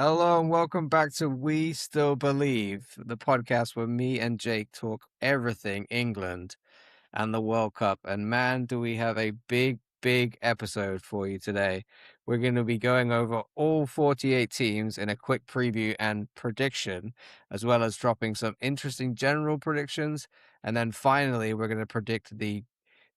Hello and welcome back to We Still Believe, the podcast where me and Jake talk everything England and the World Cup. And man, do we have a big episode for you today. We're going to be going over all 48 teams in a quick preview and prediction, as well as dropping some interesting general predictions. And then finally, we're going to predict the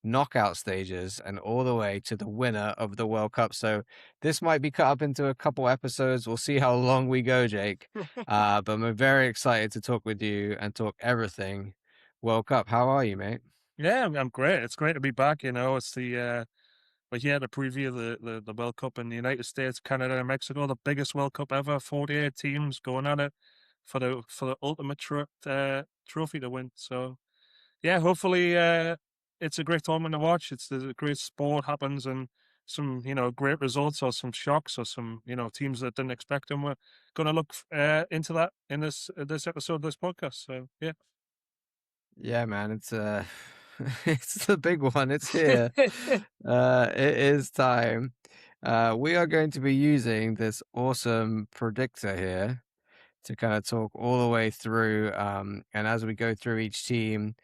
knockout stages and all the way to the winner of the World Cup. So this might be cut up into a couple episodes. We'll see how long we go, Jake. But I'm very excited to talk with you and talk everything World Cup. How are you, mate? Yeah, I'm great. It's great to be back. It's we're here to preview the World Cup in the United States, Canada, and Mexico, the biggest World Cup ever. 48 teams going at it for the ultimate trophy to win. So yeah, hopefully it's a great tournament to watch. There's a great sport happens and some great results or some shocks or some teams that didn't expect them. We're going to look into that in this episode of this podcast. So yeah. Yeah, man, it's it's the big one. It's here. It is time. We are going to be using this awesome predictor here to kind of talk all the way through. And as we go through each team,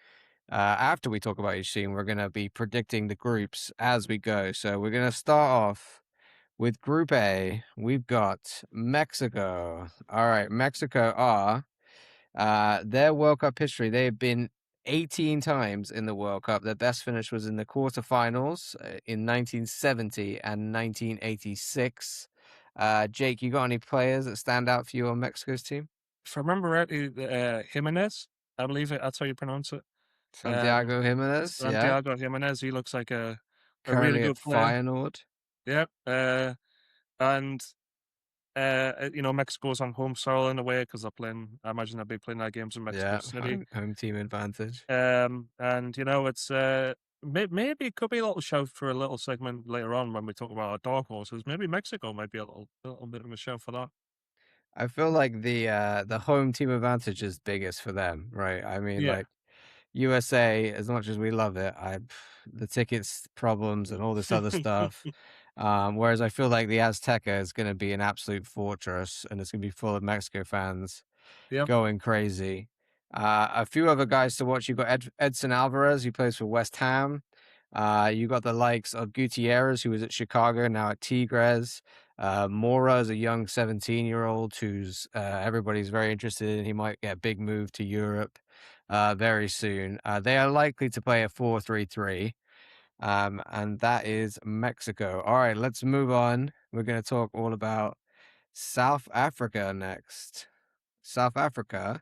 after we talk about each team, we're going to be predicting the groups as we go. So we're going to start off with Group A. We've got Mexico. All right, Mexico are their World Cup history. They have been 18 times in the World Cup. Their best finish was in the quarterfinals in 1970 and 1986. Jake, you got any players that stand out for you on Mexico's team? If I remember rightly, Jimenez, I believe that's how you pronounce it. Um, Santiago Jimenez, yeah, Santiago Jimenez, he looks like a really currently at good player. Feyenoord. Yeah. And Mexico's on home soil in a way because they're playing. I imagine they'll be playing their games in Mexico Yeah, City. home team advantage. And it's maybe it could be a little shout for a little segment later on when we talk about our dark horses. Maybe Mexico might be a little bit of a shout for that. I feel like the home team advantage is biggest for them, right? I mean, Yeah. like USA, as much as we love it, the tickets problems and all this other stuff. Whereas I feel like the Azteca is going to be an absolute fortress, and it's going to be full of Mexico fans Yeah. going crazy. A few other guys to watch. You've got Edson Alvarez, who plays for West Ham. You got the likes of Gutierrez, who was at Chicago, now at Tigres. Mora is a young 17-year-old who's everybody's very interested in. He might get a big move to Europe very soon. They are likely to play a 4-3-3, and that is Mexico. All right, let's move on. We're going to talk all about South Africa next. South Africa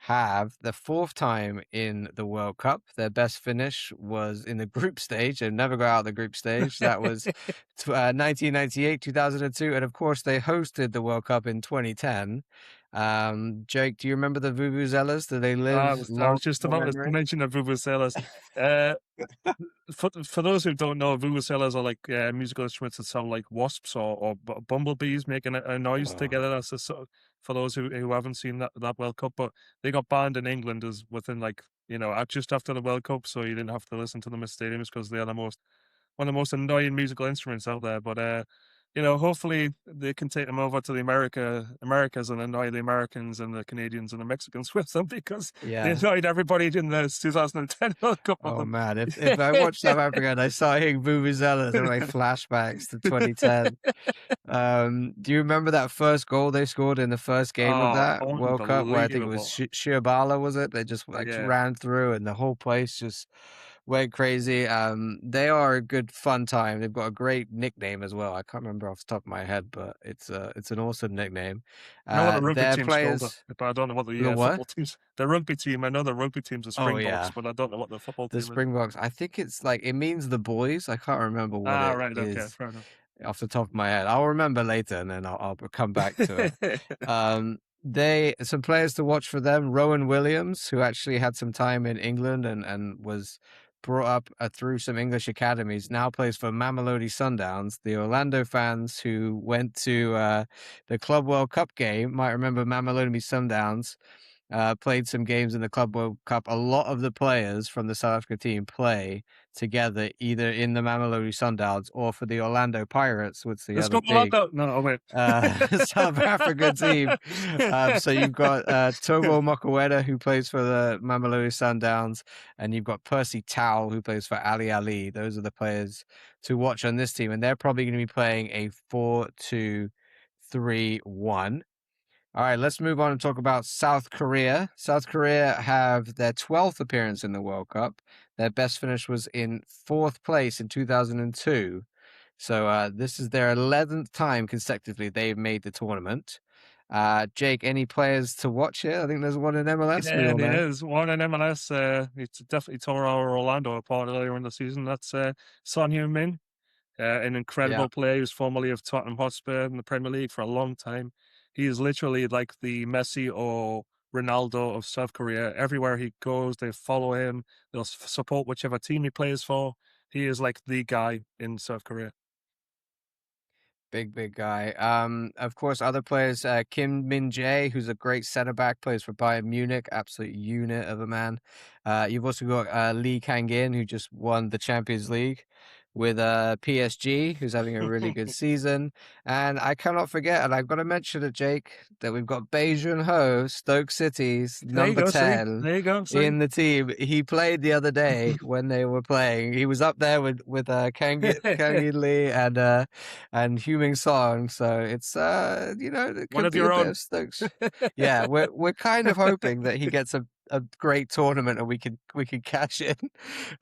have the fourth time in the World Cup. Their best finish was in the group stage. They've never got out of the group stage. That was 1998, 2002. And of course, they hosted the World Cup in 2010. Jake, do you remember the Vuvuzelas? Do they I live was I long was just in your about to memory? mention the vuvuzelas. Uh, for those who don't know, vuvuzelas are like musical instruments that sound like wasps or bumblebees making a noise Oh, together. That's for those who haven't seen that World Cup. But they got banned in England as within just after the World Cup, so you didn't have to listen to them in stadiums because they are one of the most annoying musical instruments out there. But hopefully they can take them over to the Americas and annoy the Americans and the Canadians and the Mexicans with them because they yeah. annoyed everybody in the 2010 World Cup with Oh them. man, if I watch South Africa and I start hearing vuvuzelas, there are like flashbacks to 2010. Do you remember that first goal they scored in the first game of Oh, that World Cup, where I think it was unbelievable! Shirbala, was it? They just like Yeah, ran through and the whole place just went crazy. They are a good fun time. They've got a great nickname as well. I can't remember off the top of my head, but it's an awesome nickname. I know what the rugby Their team's called, players, but I don't know what the the what? football team's. The rugby team, I know the rugby team's the Oh Springboks, yeah, but I don't know what the football the team is. Springboks. I think it's like it means the boys. I can't remember what Ah, it right, okay, is fair enough. off the top of my head. I'll remember later, and then I'll come back to it. They some players to watch for them. Rowan Williams, who actually had some time in England and was brought up through some English academies, now plays for Mamelodi Sundowns. The Orlando fans who went to the Club World Cup game might remember Mamelodi Sundowns. Played some games in the Club World Cup. A lot of the players from the South Africa team play together, either in the Mamelodi Sundowns or for the Orlando Pirates, what's the Let's other go big Orlando. No, wait. South Africa team. So you've got Togo Mokoena, who plays for the Mamelodi Sundowns, and you've got Percy Tau, who plays for Ali Ali. Those are the players to watch on this team, and they're probably going to be playing a 4-2-3-1. All right, let's move on and talk about South Korea. South Korea have their 12th appearance in the World Cup. Their best finish was in 4th place in 2002. So this is their 11th time consecutively they've made the tournament. Jake, any players to watch here? I think there's one in MLS we Yeah, all there know. is one in MLS. It's definitely tore our Orlando apart earlier in the season. That's Son Heung-min, an Yeah, incredible player who's formerly of Tottenham Hotspur in the Premier League for a long time. He is literally like the Messi or Ronaldo of South Korea. Everywhere he goes, they follow him. They'll support whichever team he plays for. He is like the guy in South Korea. big guy. Of course, other players, Kim Min Jae, who's a great center back, plays for Bayern Munich, absolute unit of a man. You've also got Lee Kang-in, who just won the Champions League with PSG, who's having a really good season. And I cannot forget, and I've got to mention it, Jake, that we've got Bae Ho, Stoke City's There you number go, see? 10 There you go, see? in the team. He played the other day when they were playing. He was up there with Kang-in Lee and Huming Song. So it's it One could of be a your bit own. of Stokes. Yeah, we're kind of hoping that he gets a great tournament and we can cash in.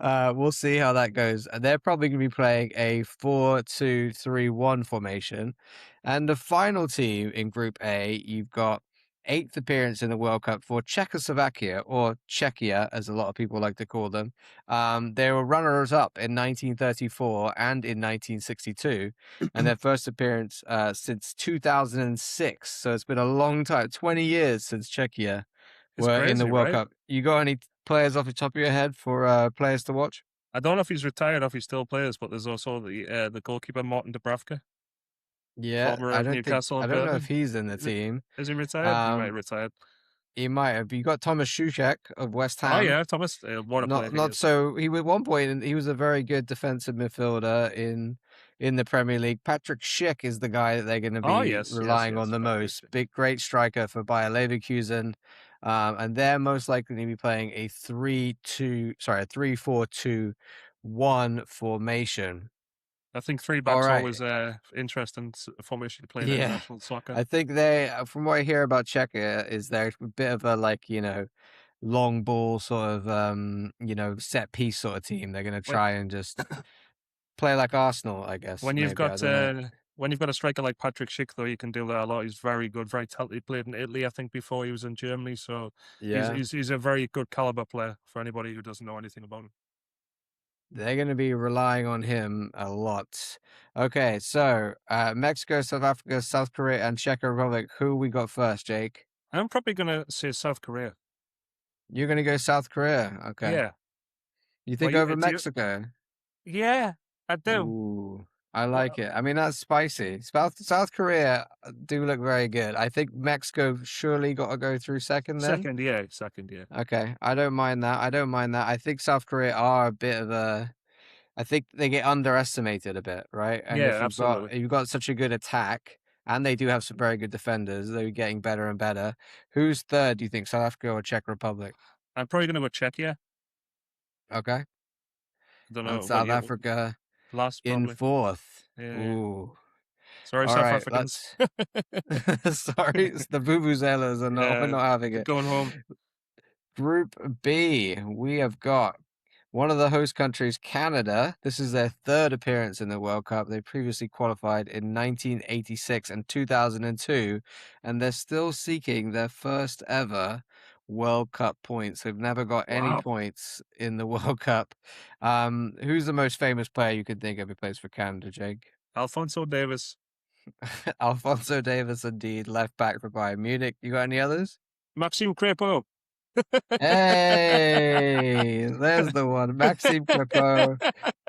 We'll see how that goes. And they're probably going to be playing a 4-2-3-1 formation. And the final team in Group A, you've got eighth appearance in the World Cup for Czechoslovakia, or Czechia, as a lot of people like to call them. They were runners-up in 1934 and in 1962, and their first appearance since 2006. So it's been a long time, 20 years since Czechia It's were in the crazy, World right? Cup. You got any players off the top of your head for players to watch? I don't know if he's retired or if he still plays, but there's also the goalkeeper Martin Dubravka, Yeah, former I of don't think Newcastle I and don't know if Burnley. he's in the Is, it, team. is he retired? He might have Um, retired. he might have. You got Thomas Shushek of West Oh Ham. yeah, Thomas. What a player Not he not is. so. He was one point, and he was a very good defensive midfielder in the Premier League. Patrick Schick is the guy that they're going to Oh be yes, yes, relying on yes. the Patrick. most. Big, great striker for Bayer Leverkusen, and they're most likely to be playing a 3-4-2-1 formation. I think three All backs right. always interesting formation to play in Yeah. international soccer. I think they, from what I hear about Czechia, is they're a bit of a long ball sort of set piece sort of team. They're gonna When try and just play like Arsenal, I guess. when you've Maybe I got don't know. a striker like Patrick Schick, though, you can do that a lot. He's very good, very talented. He played in Italy, I think, before he was in Germany. So Yeah, he's a very good caliber player for anybody who doesn't know anything about him. they're gonna be relying on him a lot. Okay, so Mexico, South Africa, South Korea, and Czech Republic. Who we got first, Jake? I'm probably gonna say South Korea. You're gonna go South Korea. Okay. Yeah. You Well, think over Mexico? Yeah, I do. Ooh, I like Well, it. I mean, that's spicy. South Korea do look very good. I think Mexico surely got to go through second then. second, yeah. Okay, I don't mind that. I don't mind that. I think South Korea are a bit of a. I think they get underestimated a bit, right? And Yeah, absolutely. if you've got such a good attack, and they do have some very good defenders, they're getting better and better. Who's third? Do you think South Africa or Czech Republic? I'm probably gonna go Czechia. Okay, I don't and know what South you Africa last in probably. fourth. Yeah. Ooh, Sorry, all South right, Africans. let's. Sorry, it's the vuvuzelas are not. We're Yeah, not having it. going home. Group B, we have got one of the host countries, Canada. This is their third appearance in the World Cup. They previously qualified in 1986 and 2002, and they're still seeking their first ever World Cup points. They've never got any Wow. points in the World Cup. Who's the most famous player you could think of who plays for Canada, Jake? Alfonso Davis. Alfonso Davis, indeed, left back for Bayern Munich. You got any others? Maxime Crepeau. Hey, there's the one, Maxime Crepeau.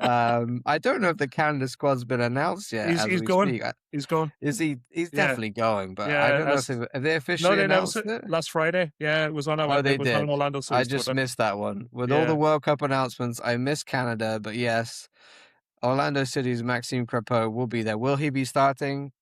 I don't know if the Canada squad's been announced yet He's as he's we going. speak. He's going. Is he? He's Yeah, definitely going, but I yeah. don't know if have they No, officially they announced announced it it? last Friday. Yeah, Oh, they it was on did. Orlando I City's just Twitter. missed that one. With all the Yeah, World Cup announcements, I missed Canada, but yes, Orlando City's Maxime Crepeau will be there. Will he be starting?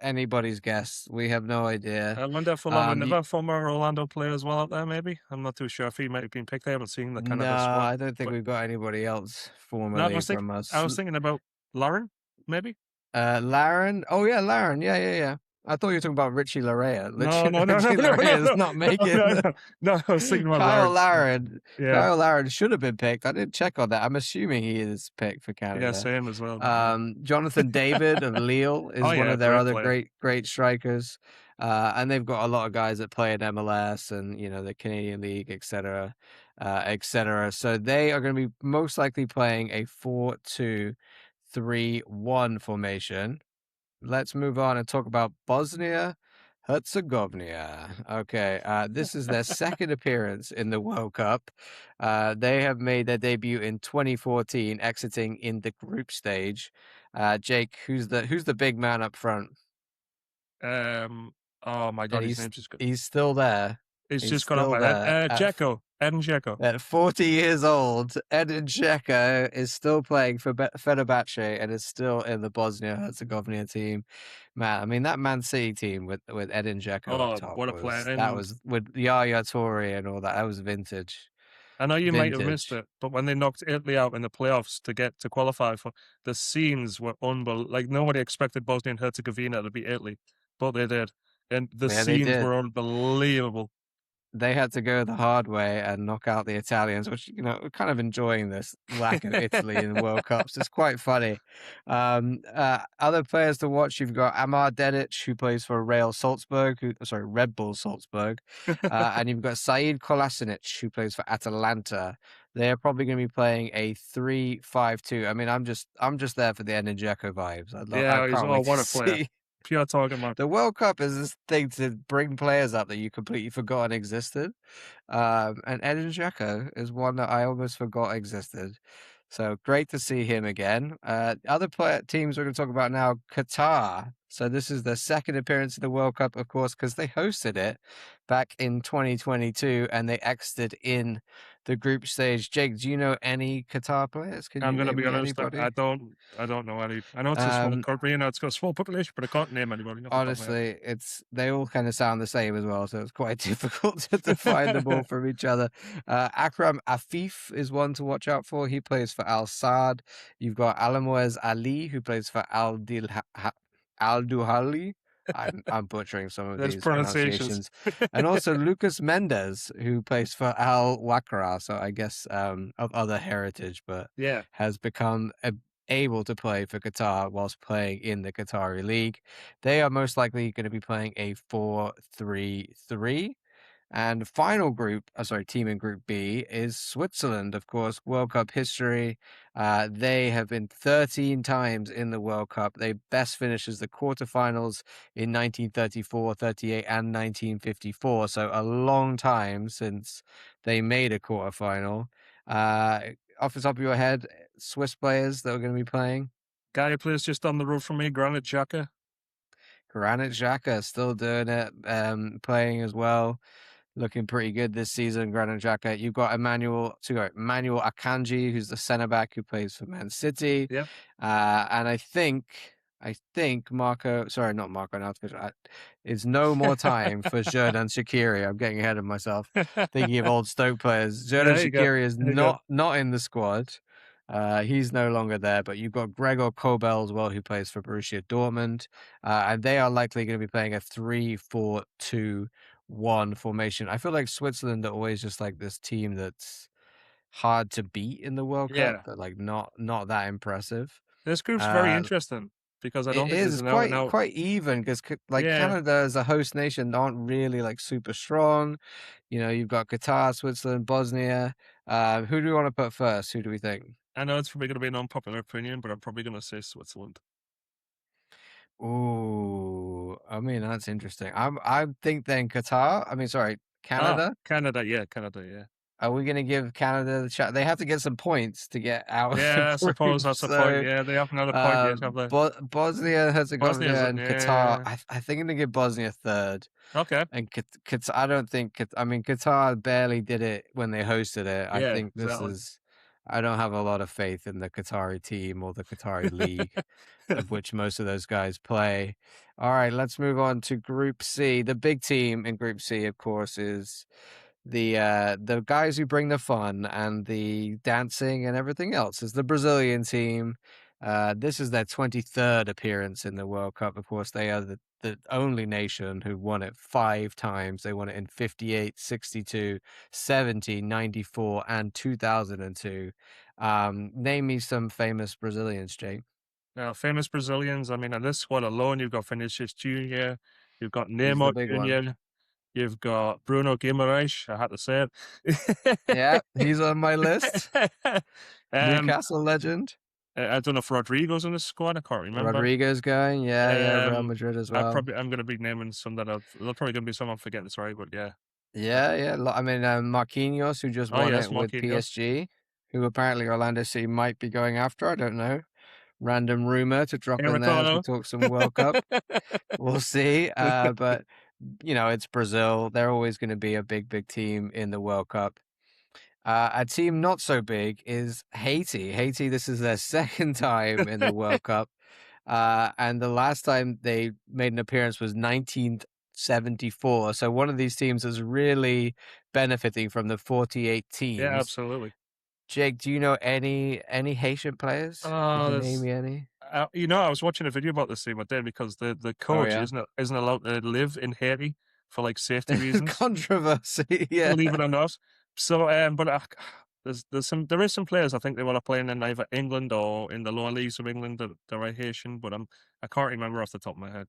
Anybody's guess. We have no idea. I wonder if along with Um, another former Orlando player as well out there. Maybe I'm not too sure if he might have been picked. I haven't seen the no, Canada squad, I don't think but we've got anybody else no, formally from I us. was thinking about Lauren. Maybe. Laren. Oh yeah, Laren. Yeah, yeah, yeah. I thought you were talking about Richie Larea. No, no, no, no, Richie no, no, Larea is no, not no, making no, the no, no. I was thinking about Kyle Lawrence. Laren. Yeah, Kyle Laren should have been picked. I didn't check on that. I'm assuming he is picked for yeah, Canada. same as well. But yeah. Jonathan David of Lille Oh is one yeah, of their great other player. great strikers. And they've got a lot of guys that play in MLS and the Canadian League, etc., etc. So they are going to be most likely playing a 4-2-3-1 formation. Let's move on and talk about Bosnia Herzegovina. Okay, this is their second appearance in the World Cup. They have made their debut in 2014, exiting in the group stage. Jake, who's the big man up front? Oh my And God, his name's just got. he's still there. It's He's just got out still my head. there Dzeko, Edin Dzeko. at 40 years old. Edin Dzeko is still playing for Fenerbahce and is still in the Bosnia Herzegovina team. Man, I mean that Man City team with Edin Dzeko up Oh, top what a player! was that And was with Yaya Toure and all that. That was vintage, I know you might have missed vintage. it, but when they knocked Italy out in the playoffs to qualify for, the scenes were unbelievable. Like nobody expected Bosnia and Herzegovina to beat Italy, but they did, and the Yeah, they scenes did. were unbelievable. They had to go the hard way and knock out the Italians, which, we're kind of enjoying this lack of Italy in World Cups. It's quite funny. Other players to watch, you've got Amar Dedic, who plays for Red Bull Salzburg. And you've got Said Kolasinac, who plays for Atalanta. They're probably going to be playing a 3-5-2. I mean, I'm just there for the Enejeko vibes. I Yeah, he's can't wait to what a player, see. pure target man. The World Cup is this thing to bring players up that you completely forgotten existed. And Edin Dzeko is one that I almost forgot existed. So great to see him again. Teams we're going to talk about now, Qatar. So this is their second appearance in the World Cup, of course, because they hosted it back in 2022 and they exited in the group stage. Jake, do you know any Qatar players? Can I'm you gonna name be me honest, anybody? I don't know any. I know it's a small Um, country, it's got a small population, but I can't name anybody off the top of my Honestly, they all kind of sound the same as well, so it's quite difficult to find them all head. from each other. Akram Afif is one to watch out for. He plays for Al Saad. You've got Alamoez Ali, who plays for Al Duhali. I'm butchering some of There's these pronunciations. pronunciations, and also Lucas Mendez, who plays for Al Wakra. So I guess of other heritage, but Yeah, has become able to play for Qatar whilst playing in the Qatari league. They are most likely going to be playing a 4-3-3. And final team in Group B is Switzerland, of course, World Cup history. They have been 13 times in the World Cup. They best finished as the quarterfinals in 1934, 38, and 1954. So a long time since they made a quarterfinal. Off the top of your head, Swiss players that are going to be playing? guy who plays just on the road from me, Granit Xhaka. Granit Xhaka still doing it, playing as well. Looking pretty good this season, Granit Xhaka. You've got Emmanuel Akanji, who's the centre back who plays for Man City, Yeah. and I think not Marco Arnautovic. It's no more time for Xherdan Shaqiri. I'm getting ahead of myself. Thinking of old Stoke players. Yeah, Xherdan there you go. Shaqiri is There you go. not in the squad. He's no longer there, but you've got Gregor Kobel as well, who plays for Borussia Dortmund, and they are likely going to be playing a 3-4-2-1 formation. I feel like Switzerland are always just like this team that's hard to beat in the World Cup, Yeah. but like not that impressive. This group's very Uh, interesting because I it don't think is there's it's an out and out. quite even because like Yeah. Canada as a host nation aren't really like super strong. You've got Qatar, Switzerland, Bosnia. Who do we want to put first? Who do we think? I know it's probably going to be an unpopular opinion, but I'm probably going to say Switzerland. Ooh, I mean that's interesting. I think then Qatar. I mean, sorry, Canada? Canada, yeah, Canada, yeah. Are we gonna give Canada the shot? They have to get some points to get out of the Yeah, I group. suppose that's the point. So, Yeah, they haven't had a point yet, have they? Bosnia, Bosnia's, Herzegovina, and Qatar. yeah. I think I'm gonna give Bosnia third. Okay. And Qatar, I don't think. I mean, Qatar barely did it when they hosted it. I Yeah, think this exactly. is. I don't have a lot of faith in the Qatari team or the Qatari league, of which most of those guys play. All right, let's move on to Group C. The big team in Group C, of course, is the guys who bring the fun and the dancing and everything else. Is the Brazilian team. This is their 23rd appearance in the World Cup. Of course, they are the only nation who won it 5 times. They won it in 58, 62, 70, 94, and 2002. Name me some famous Brazilians, Jake. Now, famous Brazilians, I mean, in this squad alone, you've got Vinicius Junior, you've got He's the Neymar big one. Junior, you've got Bruno Guimaraes, I had to say Yeah, it. he's on my list. Um, Newcastle legend. I don't know if Rodrigo's in the squad, I can't remember. Rodrigo's going. Yeah, yeah, Real Um, Madrid as well. I'm gonna be naming some that there's probably gonna be some I'm forgetting, sorry, but yeah. Yeah, yeah. I mean, Marquinhos, who just Oh, won yes, it with Marquinhos. PSG, who apparently Orlando City might be going after. I don't know. Random rumor to drop Hey, in there as we Ricardo. talk some World Cup. We'll see. But it's Brazil. They're always going to be a big, big team in the World Cup. A team not so big is Haiti. Haiti, this is their second time in the World Cup. And the last time they made an appearance was 1974. So one of these teams is really benefiting from the 48 Yeah, teams. absolutely. Jake, do you know any Haitian players? Could Oh, you name there's me any? I was watching a video about this team today because the Oh coach yeah. isn't allowed to live in Haiti for, like, safety reasons, Controversy. Yeah. believe it or not. So, but, there is some players I think they wanna play in either England or in the lower leagues of England that are Haitian, but I can't remember off the top of my head.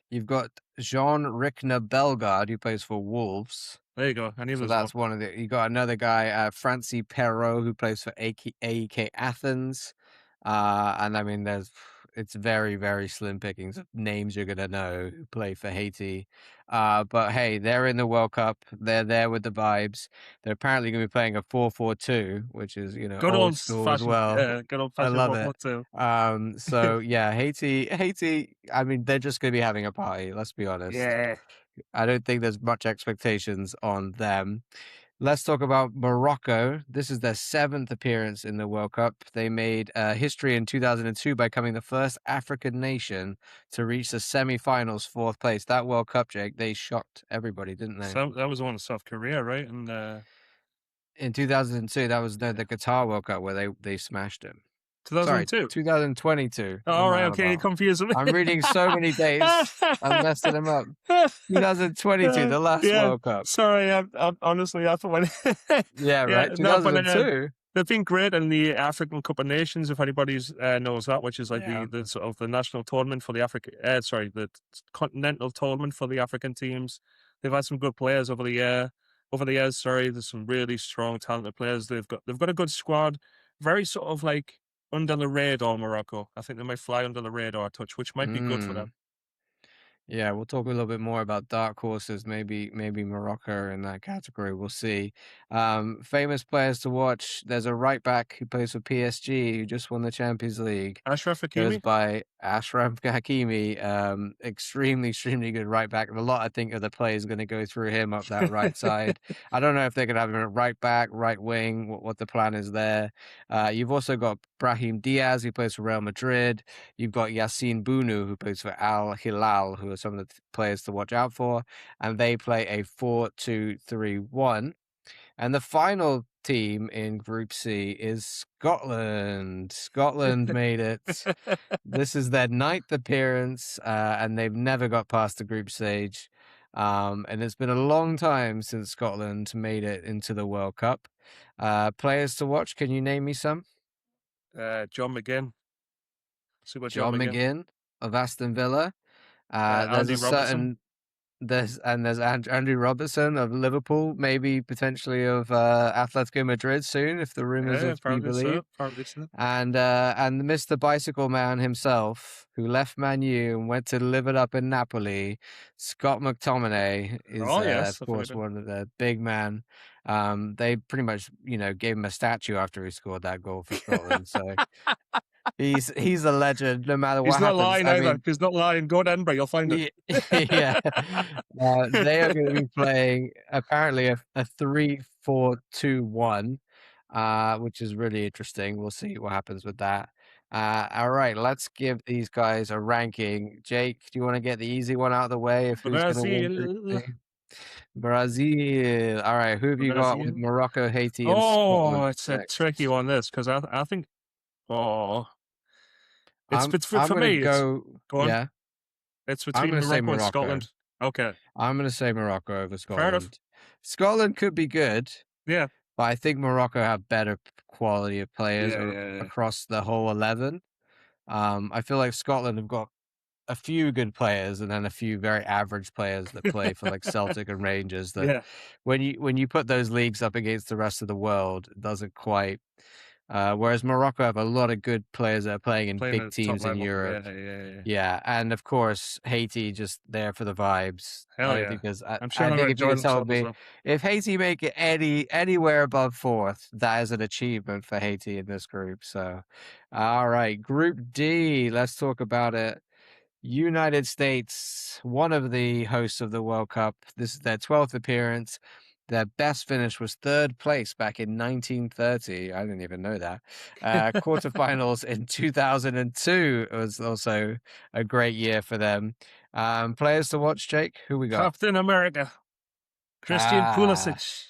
You've got Jean Rickner Bellegarde, who plays for Wolves. There you go, I knew there So was one. that's one of the. You got another guy, Francie Perrault, who plays for AEK Athens. And I mean, it's very, very slim pickings of names you're gonna know who play for Haiti. But hey, they're in the World Cup. They're there with the vibes. They're apparently gonna be playing a 4-4-2, which is Good old old school as well. good old I fashioned love it. 4-4-2. So yeah, Haiti. I mean, they're just gonna be having a party. Let's be honest. Yeah. I don't think there's much expectations on them. Let's talk about Morocco. This is their 7th appearance in the World Cup. They made history in 2002 by becoming the first African nation to reach the semifinals, 4th place. That World Cup, Jake, they shocked everybody, didn't they? So that was the one in South Korea, right? And, In 2002, that was the Qatar World Cup where they smashed him. Sorry, 2002? 2022. Oh, What am I alright, on okay, you're about? confusing me. I'm reading so many dates. I'm messing them up. 2022, the last Yeah, World Cup. sorry, I'm honestly, I thought when Yeah, yeah, right. no, but, 2002. they've been great in the African Cup of Nations, if anybody's knows that, which is like Yeah. the sort of the national tournament for the the continental tournament for the African teams. They've had some good players over the years. Sorry, there's some really strong, talented players. They've got a good squad. Very sort of like under the radar, Morocco. I think they might fly under the radar a touch, which might be good for them. Mm. Yeah, we'll talk a little bit more about dark horses, maybe Morocco in that category. We'll see. Famous players to watch. There's a right back who plays for PSG who just won the Champions League. Ashraf Goes Hakimi. by Ashraf Hakimi. Extremely, extremely good right back. And a lot, I think, of the players are going to go through him up that right side. I don't know if they're going to have him at right back, right wing, what the plan is there. You've also got Brahim Diaz, who plays for Real Madrid. You've got Yassine Bounou, who plays for Al Hilal, who are some of the players to watch out for. And they play a 4-2-3-1. And the final team in Group C is Scotland. Scotland made it. This is their 9th appearance, and they've never got past the group stage. And it's been a long time since Scotland made it into the World Cup. Players to watch, can you name me some? John McGinn. Super John John McGinn. McGinn of Aston Villa. There's Andy a Robertson. certain there's Andrew Robertson of Liverpool, maybe potentially of Atletico Madrid soon, if the rumors are Yeah, to be apparently so. believed. Apparently so. And Mr. Bicycle Man himself, who left Man U and went to live it up in Napoli, Scott McTominay is, Oh of yes, I course, figured one of the big man. They pretty much, gave him a statue after he scored that goal for Scotland. So he's a legend, no matter he's what not happens. lying I either. mean, He's not lying. Go to Edinburgh, you'll find yeah, yeah. They are going to it. be playing apparently a 3-4-2-1, which is really interesting. We'll see what happens with that. All right, let's give these guys a ranking. Jake, do you want to get the easy one out of the way of who's going to win Group Brazil, A? Brazil. All right, who have you got with Brazil. Morocco, Haiti, and Oh, Scotland it's a tricky next? one. This because I think oh, I'm I'm for going to me. It's go. go on. Yeah, It's I'm between going to say Morocco and Morocco. Scotland. Okay, I'm going to say Morocco over fair enough. Scotland. Scotland could be good, Yeah, but I think Morocco have better quality of players yeah, yeah, yeah. across the whole 11. I feel like Scotland have got a few good players and then a few very average players that play for like Celtic and Rangers that Yeah, when you put those leagues up against the rest of the world, it doesn't quite. Whereas Morocco have a lot of good players that are playing in playing big at top teams in level. Europe. Yeah, yeah, yeah. Yeah, and of course Haiti just there for the vibes. I Hell don't yeah. think there's. I, I'm sure I they're think gonna if you enjoy told themselves as me well. if Haiti make it anywhere above fourth, that is an achievement for Haiti in this group. So, all right, Group D. Let's talk about it. United States, one of the hosts of the World Cup. This is their 12th appearance. Their best finish was third place back in 1930. I didn't even know that. Quarterfinals in 2002 was also a great year for them. Players to watch, Jake? Who we got? Captain America, Christian Ah, Pulisic.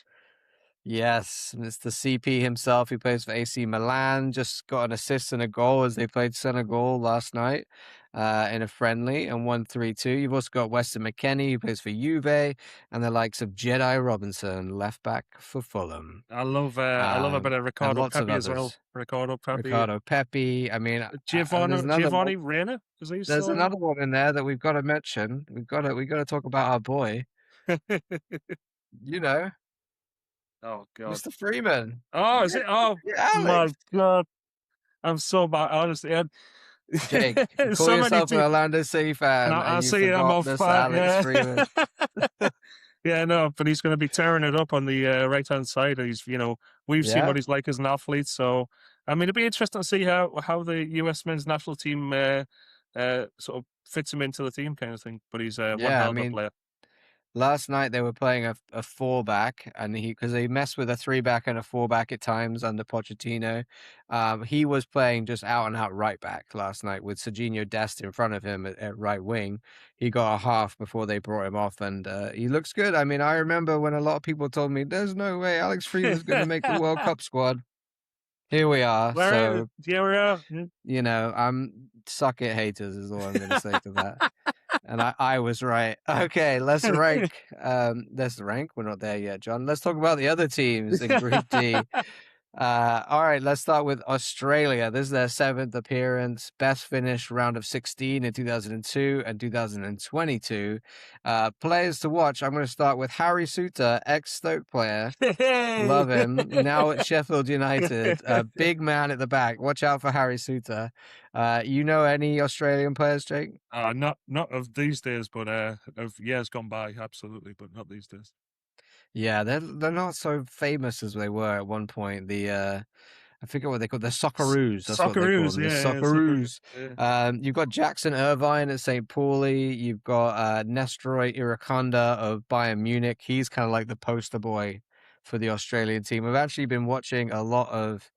yes, Mr. CP himself. He plays for AC Milan. Just got an assist and a goal as they played Senegal last night in a friendly and won 3-2. You've also got Weston McKennie, who plays for Juve, and the likes of Jedi Robinson, left back for Fulham, I love a bit of and Ricardo lots of Pepe as well. others. Ricardo Pepe, Ricardo Pepi. I mean, there's another one. Giovanni Reina. Is he There's still another one in there that we've got to mention. We got to talk about our boy. there? You know, Oh God. Mr. Freeman. Oh, is Yeah, it? Oh yeah, my Alex. God. I'm so bad. Honestly, Jake, you call so many yourself an teams. Orlando City And fan I and you see I'm forgot off Mr. fire. Alex Yeah. Freeman. Yeah, no, but he's going to be tearing it up on the right hand side. We've seen Yeah, what he's like as an athlete. So, I mean, it'd be interesting to see how the US men's national team sort of fits him into the team kind of thing. But he's one yeah. I hell of a mean, player. last night they were playing a four back, and because they messed with a three back and a four back at times under Pochettino. He was playing just out and out right back last night with Serginho Dest in front of him at right wing. He got a half before they brought him off, and he looks good. I mean, I remember when a lot of people told me there's no way Alex Freeman's going to make the World Cup squad. Here we are. Where? So Yeah, we are. I'm suck it haters is all I'm going to say to that. And I was right. Okay, let's rank. Let's rank. We're not there yet, John. Let's talk about the other teams in Group D. All right, let's start with Australia. This is their seventh appearance. Best finish round of 16 in 2002 and 2022. Players to watch. I'm going to start with Harry Suter, ex-Stoke player. Hey! Love him. Now at Sheffield United. Big man at the back. Watch out for Harry Suter. You know any Australian players, Jake? Not of these days, but of years gone by, absolutely, but not these days. Yeah, they're not so famous as they were at one point. I forget what they call the Socceroos. That's what they call Socceroos, them, the yeah, Socceroos, Socceroos. yeah. You've got Jackson Irvine at St. Pauli. You've got Nestroy Iraconda of Bayern Munich. He's kind of like the poster boy for the Australian team. I've actually been watching a lot of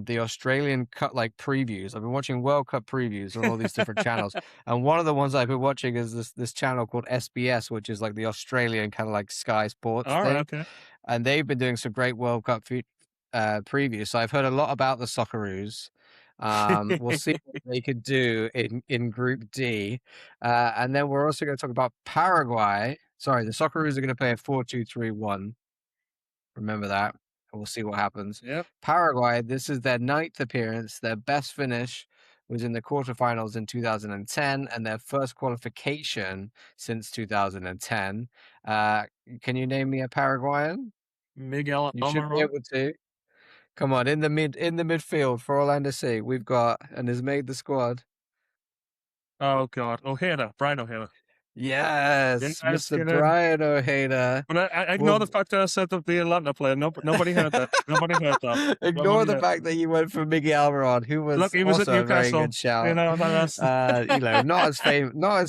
the Australian cut like previews. I've been watching World Cup previews on all these different channels, and one of the ones I've been watching is this channel called SBS, which is like the Australian kind of like Sky Sports All right, thing, okay. and they've been doing some great World Cup previews. So I've heard a lot about the Socceroos. We'll see what they could do in Group D, and then we're also going to talk about Paraguay. Sorry, the Socceroos are going to play a 4-2-3-1. Remember that. And we'll see what happens. Yep. Paraguay, this is their ninth appearance, their best finish was in the quarterfinals in 2010 and their first qualification since 2010. Uh, can you name me a Paraguayan? Miguel You should be Almiron. able to. Come on, in the midfield for Orlando City, we've got and has made the squad. Oh God, Ojeda, Brian Ojeda. Yes, Yes, Mr. get in. Brian Ojeda. But I ignore the Well, fact that I said that the Atlanta player. No, nobody heard that. Nobody heard that. ignore Nobody the heard. fact that you went for Miguel Almiron, who Look, was he was at also a very Newcastle. good You shout. know, that's Not as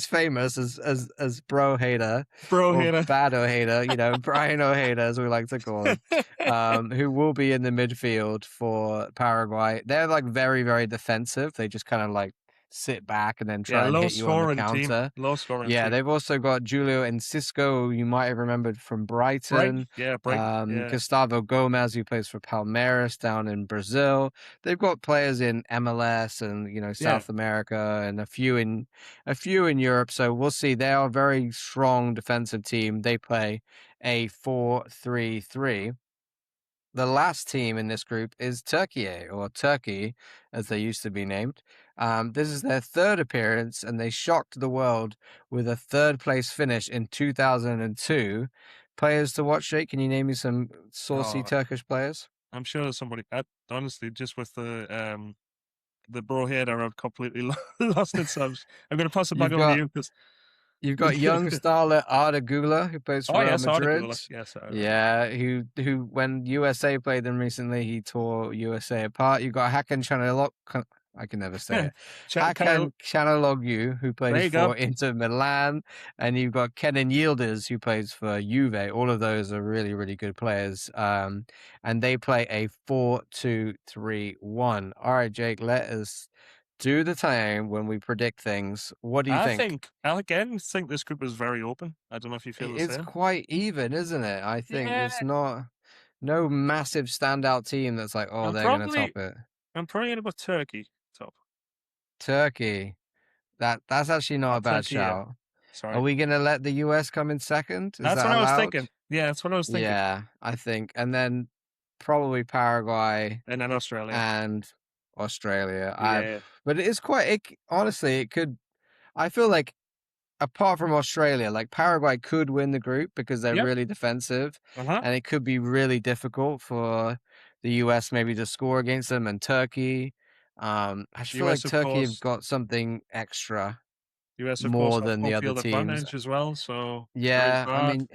famous as Bro Hader bro or Ojeda. Bad Ojeda, Brian Ojeda, as we like to call him, who will be in the midfield for Paraguay. They're like very, very defensive. They just kind of like sit back and then Yeah, try and low hit you on the scoring team. counter. Low scoring Yeah, team. they've also got Julio Enciso, who you might have remembered from Brighton. Brighton. Yeah, Brighton. Yeah. Gustavo Gomez, who plays for Palmeiras down in Brazil. They've got players in MLS and Yeah. South America and a few in Europe. So we'll see. They are a very strong defensive team. They play a 4-3-3. The last team in this group is Turkey, or Turkey, as they used to be named. This is their third appearance, and they shocked the world with a third place finish in 2002. Players to watch, Jake? Can you name me some saucy Oh, Turkish players? I'm sure there's somebody. Honestly, just with the bro Ojeda, I've completely lost it. So I'm going to pass it back You've over to got you because. You've got young starlet Arda Güler, who plays for Oh Real yes, Madrid. Articuno. Yes, I remember. Yeah, who when USA played them recently, he tore USA apart. You got Hakan Çalhanoğlu. I can never say it. Can I? Hakan Çalhanoğlu, who There plays you go. for Inter Milan, and you've got Kenan Yıldız, who plays for Juve. All of those are really, really good players. And they play a 4-2-3-1. All right, Jake, let us do the time when we predict things. What do you think? I again think this group is very open. I don't know if you feel the It's same. quite even, isn't it? I think Yeah, it's not no massive standout team that's like, oh, I'm they're gonna probably top it. I'm probably gonna go Turkey top. Turkey. That's actually not a bad Turkey, yeah. shout. Are Sorry, we gonna let the US come in second? Is that's that what I was allowed? thinking. Yeah, that's what I was thinking. Yeah, I think. And then probably Paraguay And then Australia. and Australia. Yeah. But it is quite honestly, it could I feel like apart from Australia, like Paraguay could win the group because they're Yep. really defensive, Uh-huh. and it could be really difficult for the US maybe to score against them and Turkey. I just feel like US, of Turkey have course. got something extra US, of course, more have than the home other field teams. advantage as well. So there is Yeah, I that. mean,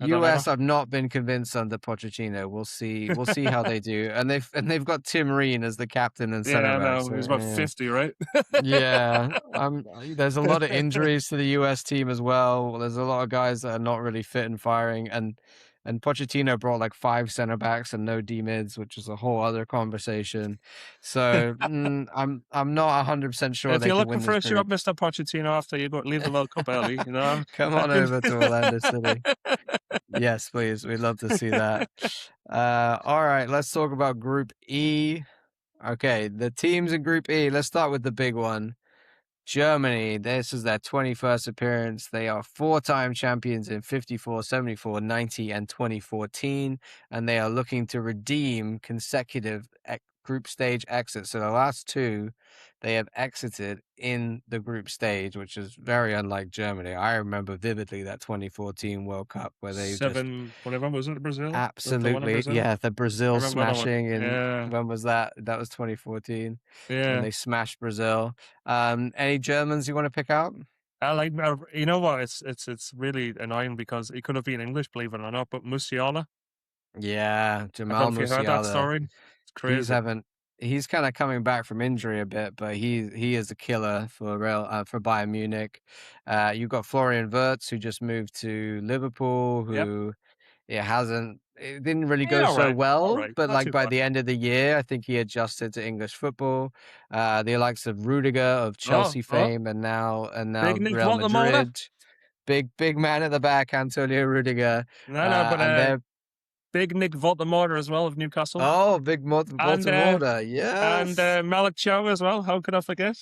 I don't know. US, I've not been convinced under Pochettino. We'll see. We'll see how they do. And they've got Tim Reen as the captain and Yeah, center I back. know. He So was about yeah. 50, right? Yeah, there's a lot of injuries to the US team as well. There's a lot of guys that are not really fit and firing, and Pochettino brought like 5 center backs and no D mids, which is a whole other conversation. So I'm not 100% sure If they you're could looking win for this a job, group. Mr. Pochettino, after you go leave the World Cup early, Come I on can. over to Orlando City. Yes, please. We'd love to see that. All right, let's talk about Group E. Okay, the teams in Group E. Let's start with the big one. Germany, this is their 21st appearance. They are 4-time champions in 54, 74, 90, and 2014, and they are looking to redeem consecutive group stage exits. So the last two, they have exited in the group stage, which is very unlike Germany. I remember vividly that 2014 World Cup where they just Whatever, was it Brazil? The one in absolutely, Brazil? yeah, the I Brazil remember that one. smashing in Yeah. when was that? That was 2014 when Yeah. they smashed Brazil. Any Germans you want to pick out? You know what? It's really annoying because he could have been English, believe it or not, but Musiala. Yeah, I don't Jamal know if you heard that Musiala. story. It's He's crazy. having he's kind of coming back from injury a bit, but he is a killer for Real for Bayern Munich. You've got Florian Wirtz who just moved to Liverpool, Yep. who it didn't really Yeah, go all so right. All well, right. but Not like too by bad. the end of the year, I think he adjusted to English football. The likes of Rudiger of Oh, Chelsea oh. fame and now Big Nick Real Voltermotor? Madrid. Big man at the back, Antonio Rudiger. No, but And they're Big Nick Voltermotor as well of Newcastle. oh, And Baltimore. Yes. Malik Chow as well. How could I forget?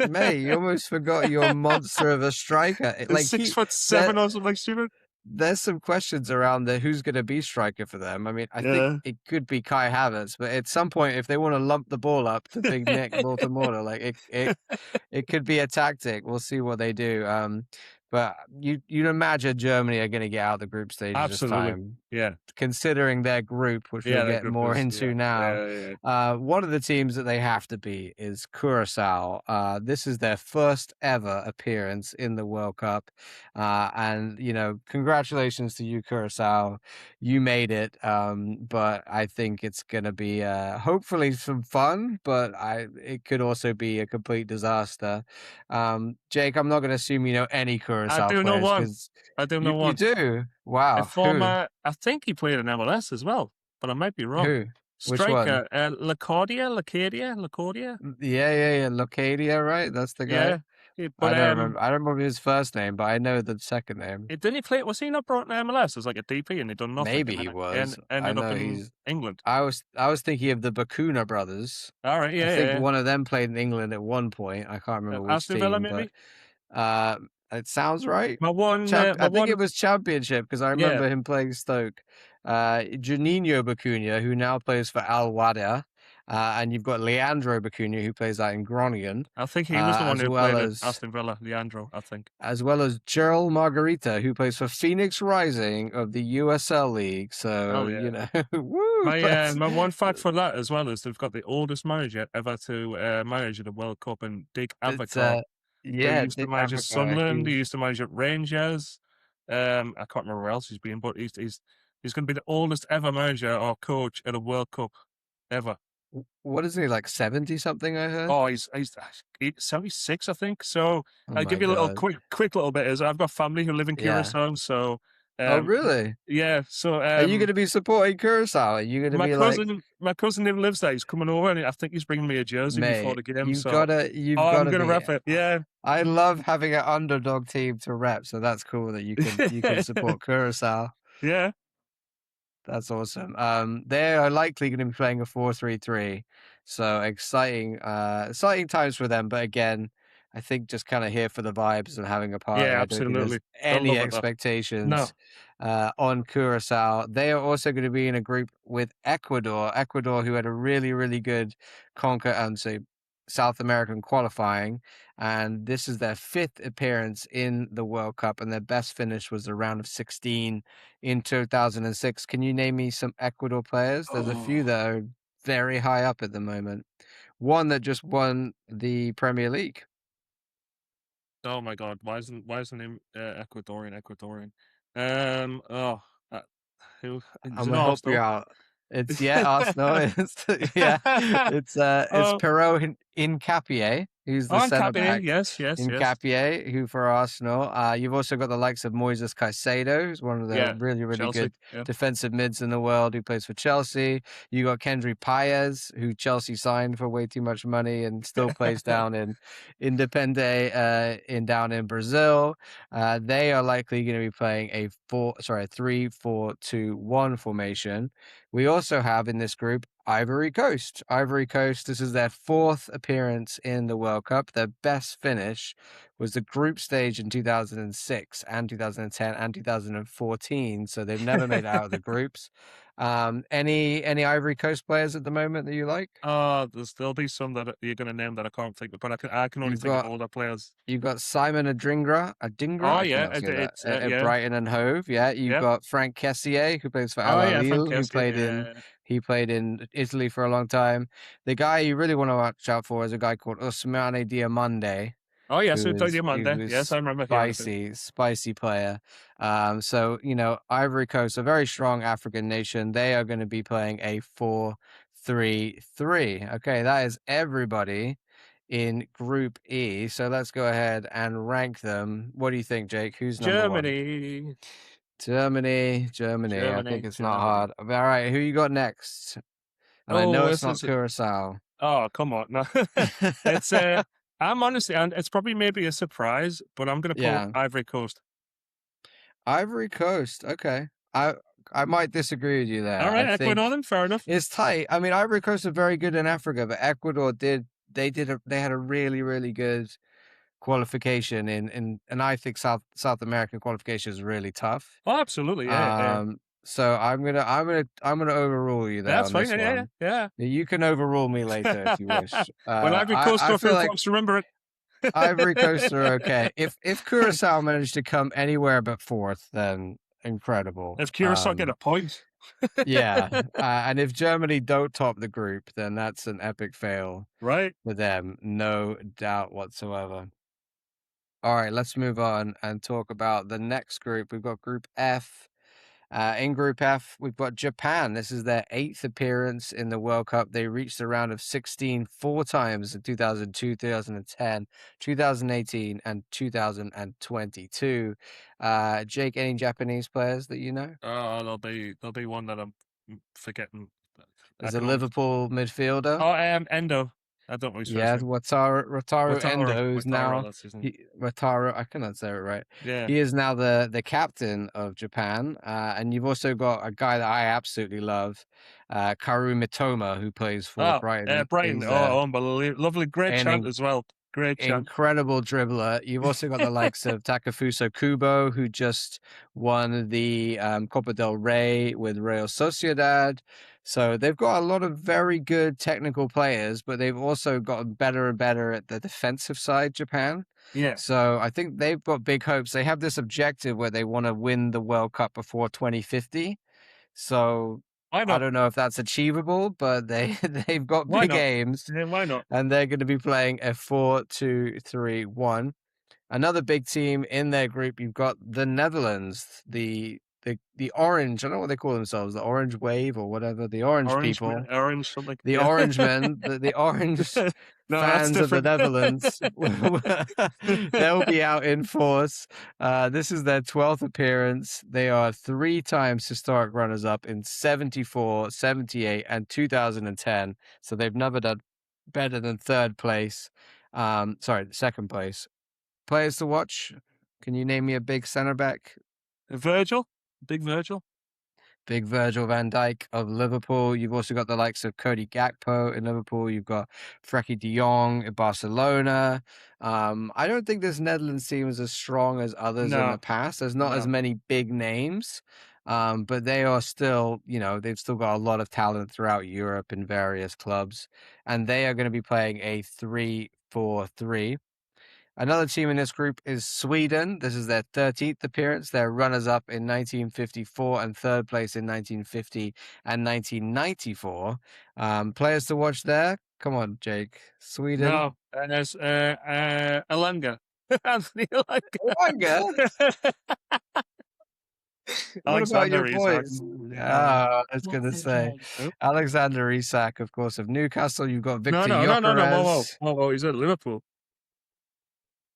Mate, you almost forgot your monster of a striker. The 6'7" That or something stupid. there's some questions around the who's going to be striker for them. I mean, I think Yeah. it could be Kai Havertz, but at some point, if they want to lump the ball up to Big Nick Baltimore, like it could be a tactic. We'll see what they do. But you'd imagine Germany are going to get out of the group stage this Absolutely. time, Yeah. considering their group, which we'll Yeah, that get group more is, into yeah. now. Yeah, yeah. One of the teams that they have to beat is Curacao. This is their first ever appearance in the World Cup. And, congratulations to you, Curacao. You made it. But I think it's going to be hopefully some fun, but it could also be a complete disaster. Jake, I'm not going to assume you know any I Curacao do know players one. because I do know you one. do. A Wow. Who? former, I think he played in MLS as well, but I might be wrong. Who? Which one? Striker, Lacordia. Yeah. Locadia, right? That's the guy. Yeah. But I don't remember his first name, but I know the second name. didn't he play? Was he not brought to MLS as like a DP and he done nothing Maybe and he then was. I ended up know in he's. England? I was thinking of the Bakuna brothers. All right, I yeah, think yeah. one of them played in England at one point. I can't remember which Aston Villa, team, but maybe. uh, it sounds right. My I think it one, was Championship because I yeah. remember him playing Stoke. Juninho Bacuna, who now plays for Al Wada, and you've got Leandro Bacuna, who plays out in Groningen, I think he was the one as who well played at as Aston Villa, Leandro. I think. Gerald Margarita, who plays for Phoenix Rising of the USL League. Oh So, yeah. woo, My one fact for that as well is they've got the oldest manager ever to manage at the World Cup, and Dick it's Advocaat, who yeah, used to Dick manage at Advocaat. Sunderland. He used to manage at Rangers. I can't remember where else he's been, but he's going to be the oldest ever manager or coach at a World Cup ever. What is he, like 70 something? I heard. Oh, he's 76, I think. So Oh I'll my give you a little god. quick little bit. Is I've got family who live in Yeah. Curacao, so Oh um, really? yeah. So Are you going to be supporting Curacao? Are you going to my be like, cousin who lives there, he's coming over, and I think he's bringing me a jersey before mate? the game. You've So gotta, you've I'm gotta gonna be. rep it. Yeah. I love having an underdog team to rep, so that's cool that you can support Curacao. Yeah. That's awesome. They are likely going to be playing a 4-3-3, so exciting times for them. But again, I think just kind of here for the vibes and having a party. Yeah, I don't think there's absolutely. They'll any love it though. expectations No. on Curacao. They are also going to be in a group with Ecuador. Ecuador, who had a really, really good South American qualifying, and this is their fifth appearance in the World Cup, and their best finish was the round of 16 in 2006. Can you name me some Ecuador players? There's a few Oh. that are very high up at the moment. One that just won the Premier League. Oh my God. Why isn't him Ecuadorian? Oh, uh, who is I'm it gonna help you Arsenal? out. It's Arsenal. It's Oh, Perot Incapie, who's the on centre Cappy. back. Yes. Incapie, who for Arsenal. You've also got the likes of Moises Caicedo, who's one of the Yeah. really, really Chelsea. good Yeah. defensive mids in the world, who plays for Chelsea. You got Kendry Paez, who Chelsea signed for way too much money and still plays down in Independe, down in Brazil. They are likely going to be playing a 3-4-2-1 formation. We also have in this group Ivory Coast. Ivory Coast, this is their fourth appearance in the World Cup. Their best finish was the group stage in 2006 and 2010 and 2014. So they've never made it out of the groups. Any Ivory Coast players at the moment that you like? There'll be some that you're going to name that I can't think of, but I can only You've think of got older players. You've got Simon Adingra. Oh I yeah, cannot say that. At yeah, Brighton and Hove. Yeah. You've yep. got Frank Kessié, who plays for Al Oh yeah, Frank Ahly, Kessie, yeah. he played in Italy for a long time. The guy you really want to watch out for is a guy called Ousmane Diomande, Oh yeah, who so is Monday. Yes, I remember hearing of him. spicy player. So Ivory Coast, a very strong African nation. They are going to be playing a 4-3-3. Okay, that is everybody in Group E. So let's go ahead and rank them. What do you think, Jake? Who's number one? Germany, Germany. I think it's not hard. All right, who you got next? And I know Oh, it's this not is. Curacao. Oh, come on, no. It's I'm honestly, and it's probably maybe a surprise, but I'm gonna put Yeah. Ivory Coast. Ivory Coast. Okay. I might disagree with you All there. right, I Ecuador, think then fair enough. it's tight. I mean, Ivory Coast are very good in Africa, but Ecuador they had a really, really good qualification and I think South American qualification is really tough. Oh, absolutely. Yeah. So I'm gonna overrule you there That's on fine. this Yeah. one. Yeah. You can overrule me later if you wish. When Ivory Coast I go feel through, like folks, remember it. Ivory Coast are okay. If Curacao managed to come anywhere but fourth, then incredible. If Curacao get a point. Yeah, and if Germany don't top the group, then that's an epic fail Right. for them, no doubt whatsoever. All right, let's move on and talk about the next group. We've got Group F. In Group F, we've got Japan. This is their 8th appearance in the World Cup. They reached the round of 16 four times in 2002, 2010, 2018, and 2022. Jake, any Japanese players that you know? Oh, there'll be one that I'm forgetting. I Is a can only. Liverpool midfielder? Oh, Endo. I don't know his first Yeah, name. Wataru Endo is Wataru, now that's his name. Wataru. I cannot say it right. Yeah. He is now the captain of Japan, and you've also got a guy that I absolutely love, Karu Mitoma, who plays for Oh, Brighton. Brighton. He's Oh, unbelievable. Lovely. Great chant an as well. Great chant. incredible dribbler. You've also got the likes of Takefusa Kubo, who just won the Copa del Rey with Real Sociedad. So they've got a lot of very good technical players, but they've also gotten better and better at the defensive side, Japan. Yeah. So I think they've got big hopes. They have this objective where they want to win the World Cup before 2050. So Why I not? don't know if that's achievable, but they've got Why big not? aims Yeah, why not? and they're going to be playing a 4-2-3-1. Another big team in their group, you've got the Netherlands, the Orange. I don't know what they call themselves, the Orange Wave or whatever, the Orange people, Orange something. the Yeah. Orange men, the Orange No, that's fans of the different. Netherlands. They'll be out in force. This is their 12th appearance. They are 3 times historic runners-up in 74, 78, and 2010. So they've never done better than third place. Sorry, second place. Players to watch. Can you name me a big center back? Virgil, big Virgil. Big Virgil van Dijk of Liverpool. You've also got the likes of Cody Gakpo in Liverpool. You've got Frenkie de Jong in Barcelona. I don't think this Netherlands team is as strong as others in the No, past. There's not as no. many big names, but they are still, they've still got a lot of talent throughout Europe in various clubs, and they are going to be playing a 3-4-3. Another team in this group is Sweden. This is their 13th appearance. They're runners-up in 1954 and third place in 1950 and 1994. Players to watch there? Come on, Jake. Sweden. No, and there's Elanga. Anthony Wanga? Elanga. What about your Alexander Isak. boys? Yeah. I was going to say Oh. Alexander Isak, of course, of Newcastle. You've got No, Victor no, no, no, no. Whoa, Gyökeres. whoa, whoa. He's at Liverpool.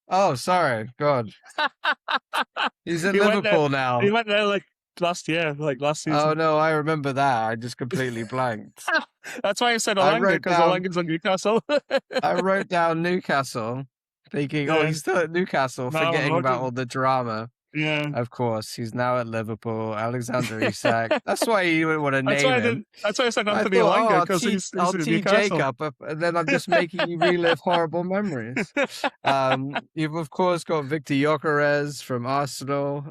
Oh, sorry. God. He's at He went there. Liverpool now. He went there like last year, like last season. Oh, no, I remember that. I just completely blanked. That's why I said I Elanga, wrote because down Elanga's on Newcastle. I wrote down Newcastle, thinking, oh, Yeah. he's still at Newcastle, No, forgetting about Roger. all the drama. Yeah. Of course, he's now at Liverpool. Alexander Isak. That's why you would want to That's name why I him. did. That's why I said I Anthony thought, Elanga, because he's I'll in tee Newcastle. Jacob up, and then I'm just making you relive horrible memories. You've of course got Victor Gyökeres from Arsenal,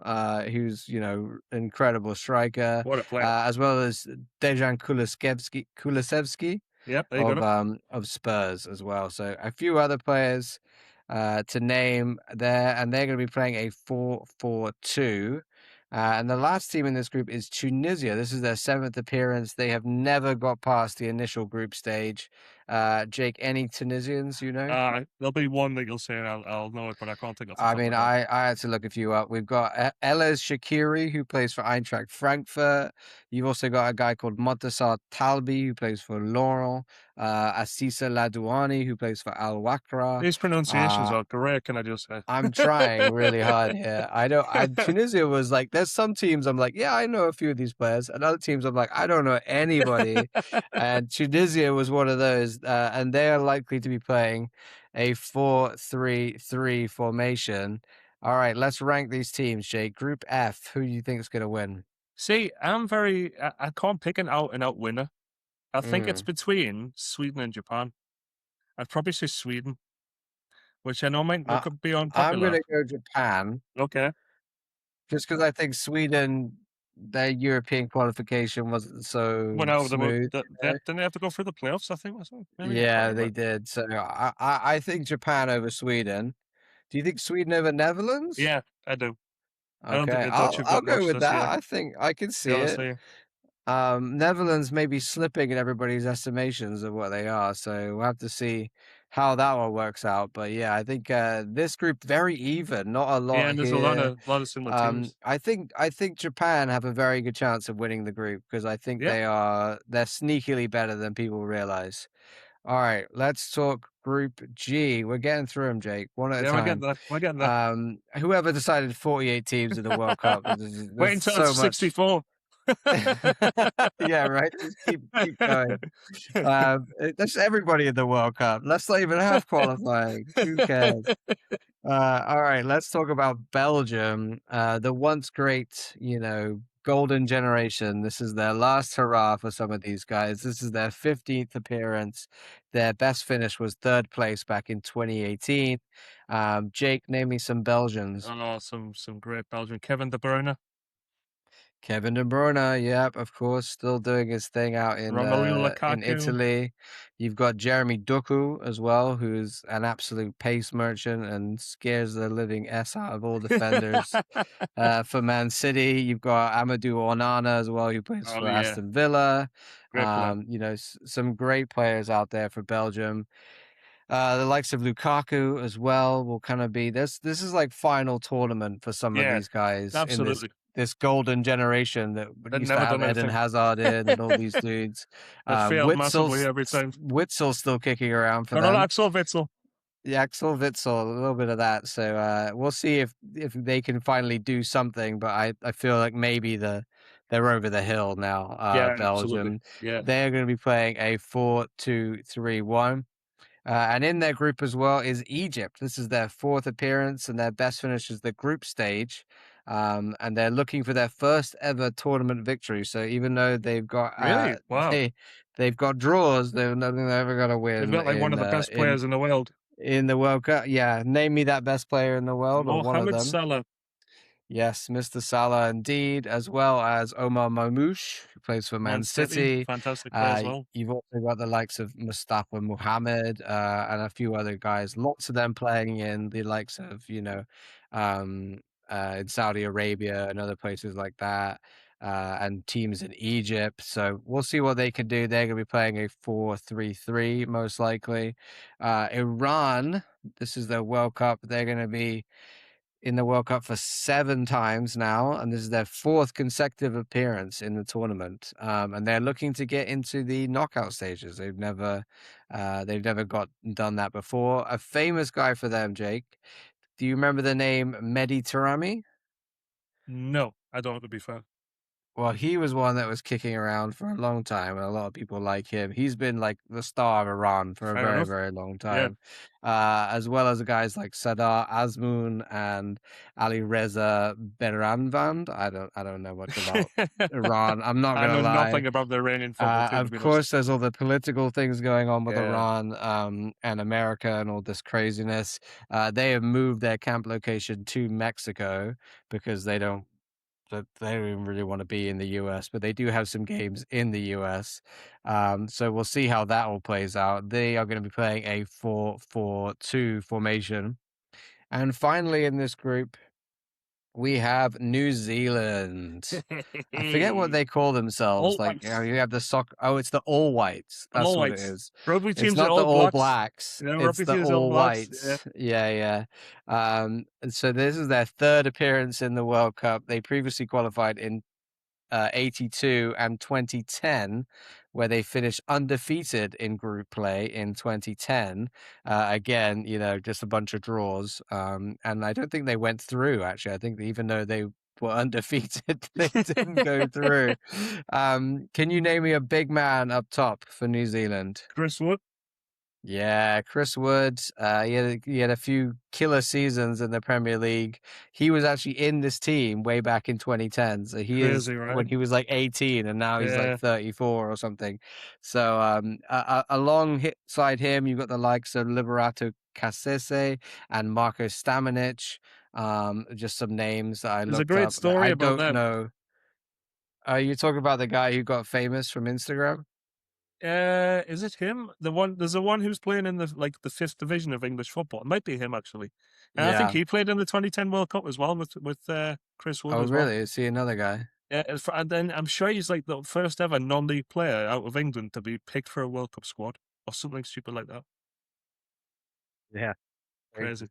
who's incredible striker, What a player. as well as Dejan Kulusevski Yep, there you go. of Spurs as well. So a few other players to name there, and they're going to be playing a 4-4-2. And the last team in this group is Tunisia. This is their 7th appearance. They have never got past the initial group stage. Jake, any Tunisians you know? There'll be one that you'll say, and I'll know it, but I can't think off the I top of mean, my head. I had to look a few up. We've got Eles Shaqiri, who plays for Eintracht Frankfurt. You've also got a guy called Montassar Talbi, who plays for Lorient. Assisa Ladouani, who plays for Al Wakra. These pronunciations are great, can I just say? I'm trying really hard here. Tunisia was like, there's some teams I'm like, yeah, I know a few of these players, and other teams I'm like, I don't know anybody. And Tunisia was one of those, and they are likely to be playing a 4-3-3 formation. All right, let's rank these teams, Jake. Group F, who do you think is going to win? See, I can't pick an out-and-out winner. I think it's between Sweden and Japan. I'd probably say Sweden. which I know might Uh, could be I'm unpopular. gonna go Japan Okay. just because I think Sweden, their European qualification wasn't so Well, no, smooth. didn't they have to go through the playoffs, I think, or something? Maybe? I can't Yeah, they remember. did. So I think Japan over Sweden. Do you think Sweden over Netherlands? Yeah, I do. I don't think Okay, the Dutch I'll have I'll got go much with this that. year, I think I can to be see honest it. with you. Netherlands may be slipping in everybody's estimations of what they are, so we'll have to see how that one works out. But yeah, I think this group very even, not a Yeah, lot and there's a here. lot of similar teams. I think Japan have a very good chance of winning the group because I think Yeah. they're sneakily better than people realize. All right, let's talk Group G. We're getting through them, Jake, one at a Yeah, we're getting time. there. We're getting there. Whoever decided 48 teams in the World Cup, Wait there's until it's so much. 64. Yeah, right. Just keep going. That's everybody in the World Cup. Let's not even have qualifying. Who cares? All right, let's talk about Belgium. The once great, golden generation. This is their last hurrah for some of these guys. This is their 15th appearance. Their best finish was third place back in 2018. Jake, name me some Belgians. Oh, some great Belgian. Kevin De Bruyne, Kevin De Bruyne, yep, of course, still doing his thing out Romelu in Lukaku. Italy. You've got Jeremy Doku as well, who's an absolute pace merchant and scares the living s out of all defenders. For Man City, you've got Amadou Onana as well, who plays Oh for yeah, Aston Villa. great player. Some great players out there for Belgium. The likes of Lukaku as well will kind of be this. This is like final tournament for some of Yeah, these guys in this absolutely. this golden generation that They'd used to never have done Eden anything. Hazard in and all these dudes. It failed massively every time. Witzel's still kicking around for No, not them. Axel Witsel. The Axel Witzel, a little bit of that. So we'll see if they can finally do something. But I feel like maybe they're over the hill now. Yeah, absolutely. Belgium. Yeah, They're going to be playing a 4-2-3-1. And in their group as well is Egypt. This is their fourth appearance, and their best finish is the group stage. And they're looking for their first ever tournament victory. So even though they've got really. Wow. they've got draws, they're nothing they're ever gonna They've win got like one of the best players in the world, in the World Cup. Yeah, name me that best player in the world or one of Mohamed them. Salah, Yes, Mr. Salah indeed, as well as Omar Mamouche, who plays for Man Man City, City. fantastic player as well. You've also got the likes of Mustafa Mohamed and a few other guys. Lots of them playing in the likes of, um, in Saudi Arabia and other places like that, and teams in Egypt. So we'll see what they can do. They're going to be playing a 4-3-3 most likely. Iran, this is their World Cup. They're going to be in the World Cup for 7 times now, and this is their 4th consecutive appearance in the tournament. And they're looking to get into the knockout stages. They've never got done that before. A famous guy for them, Jake. Do you remember the name Mehdi Tarami? No, I don't, to be fair. Well, he was one that was kicking around for a long time, and a lot of people like him. He's been like the star of Iran for a Fair very, enough. very long Yeah. time, as well as guys like Sadar Azmoun and Ali Reza Behramvand. I don't know much about Iran. I'm not I gonna know lie. nothing about the Iranian football team, to Of be honest. course, there's all the political things going on with Yeah. Iran, and America and all this craziness. They have moved their camp location to Mexico because they don't even really want to be in the US, but they do have some games in the US. So we'll see how that all plays out. They are going to be playing a 4-4-2 formation. And finally, in this group, we have New Zealand. I forget what they call themselves. All Like, whites. you have the sock. Oh, it's the All Whites. I'm That's all what it whites. is. Rugby It's teams are not the all All blacks. Blacks. You know, It's rugby the teams are all All blacks. Yeah. Whites. Yeah, yeah. And so this is their third appearance in the World Cup. They previously qualified in 82 and 2010, where they finished undefeated in group play in 2010. Again, just a bunch of draws. And I don't think they went through, actually. I think even though they were undefeated, they didn't go through. Can you name me a big man up top for New Zealand? Chris Wood. Yeah, Chris Wood, he had a few killer seasons in the Premier League. He was actually in this team way back in 2010. So he is Crazy, right? when he was like 18 and now he's like Yeah. 34 or something. So alongside him, you've got the likes of Liberato Cassese and Marco Stamenic. Just some names that I There's a looked great up that story I about don't them. know. Are you talking about the guy who got famous from Instagram? Is it him? There's the one who's playing in the fifth division of English football. It might be him actually. And I think Yeah. he played in the 2010 World Cup as well with Chris Wood Oh, as well. really? Is he another guy? Yeah, and then I'm sure he's like the first ever non-league player out of England to be picked for a World Cup squad or something stupid like that. Yeah. Crazy.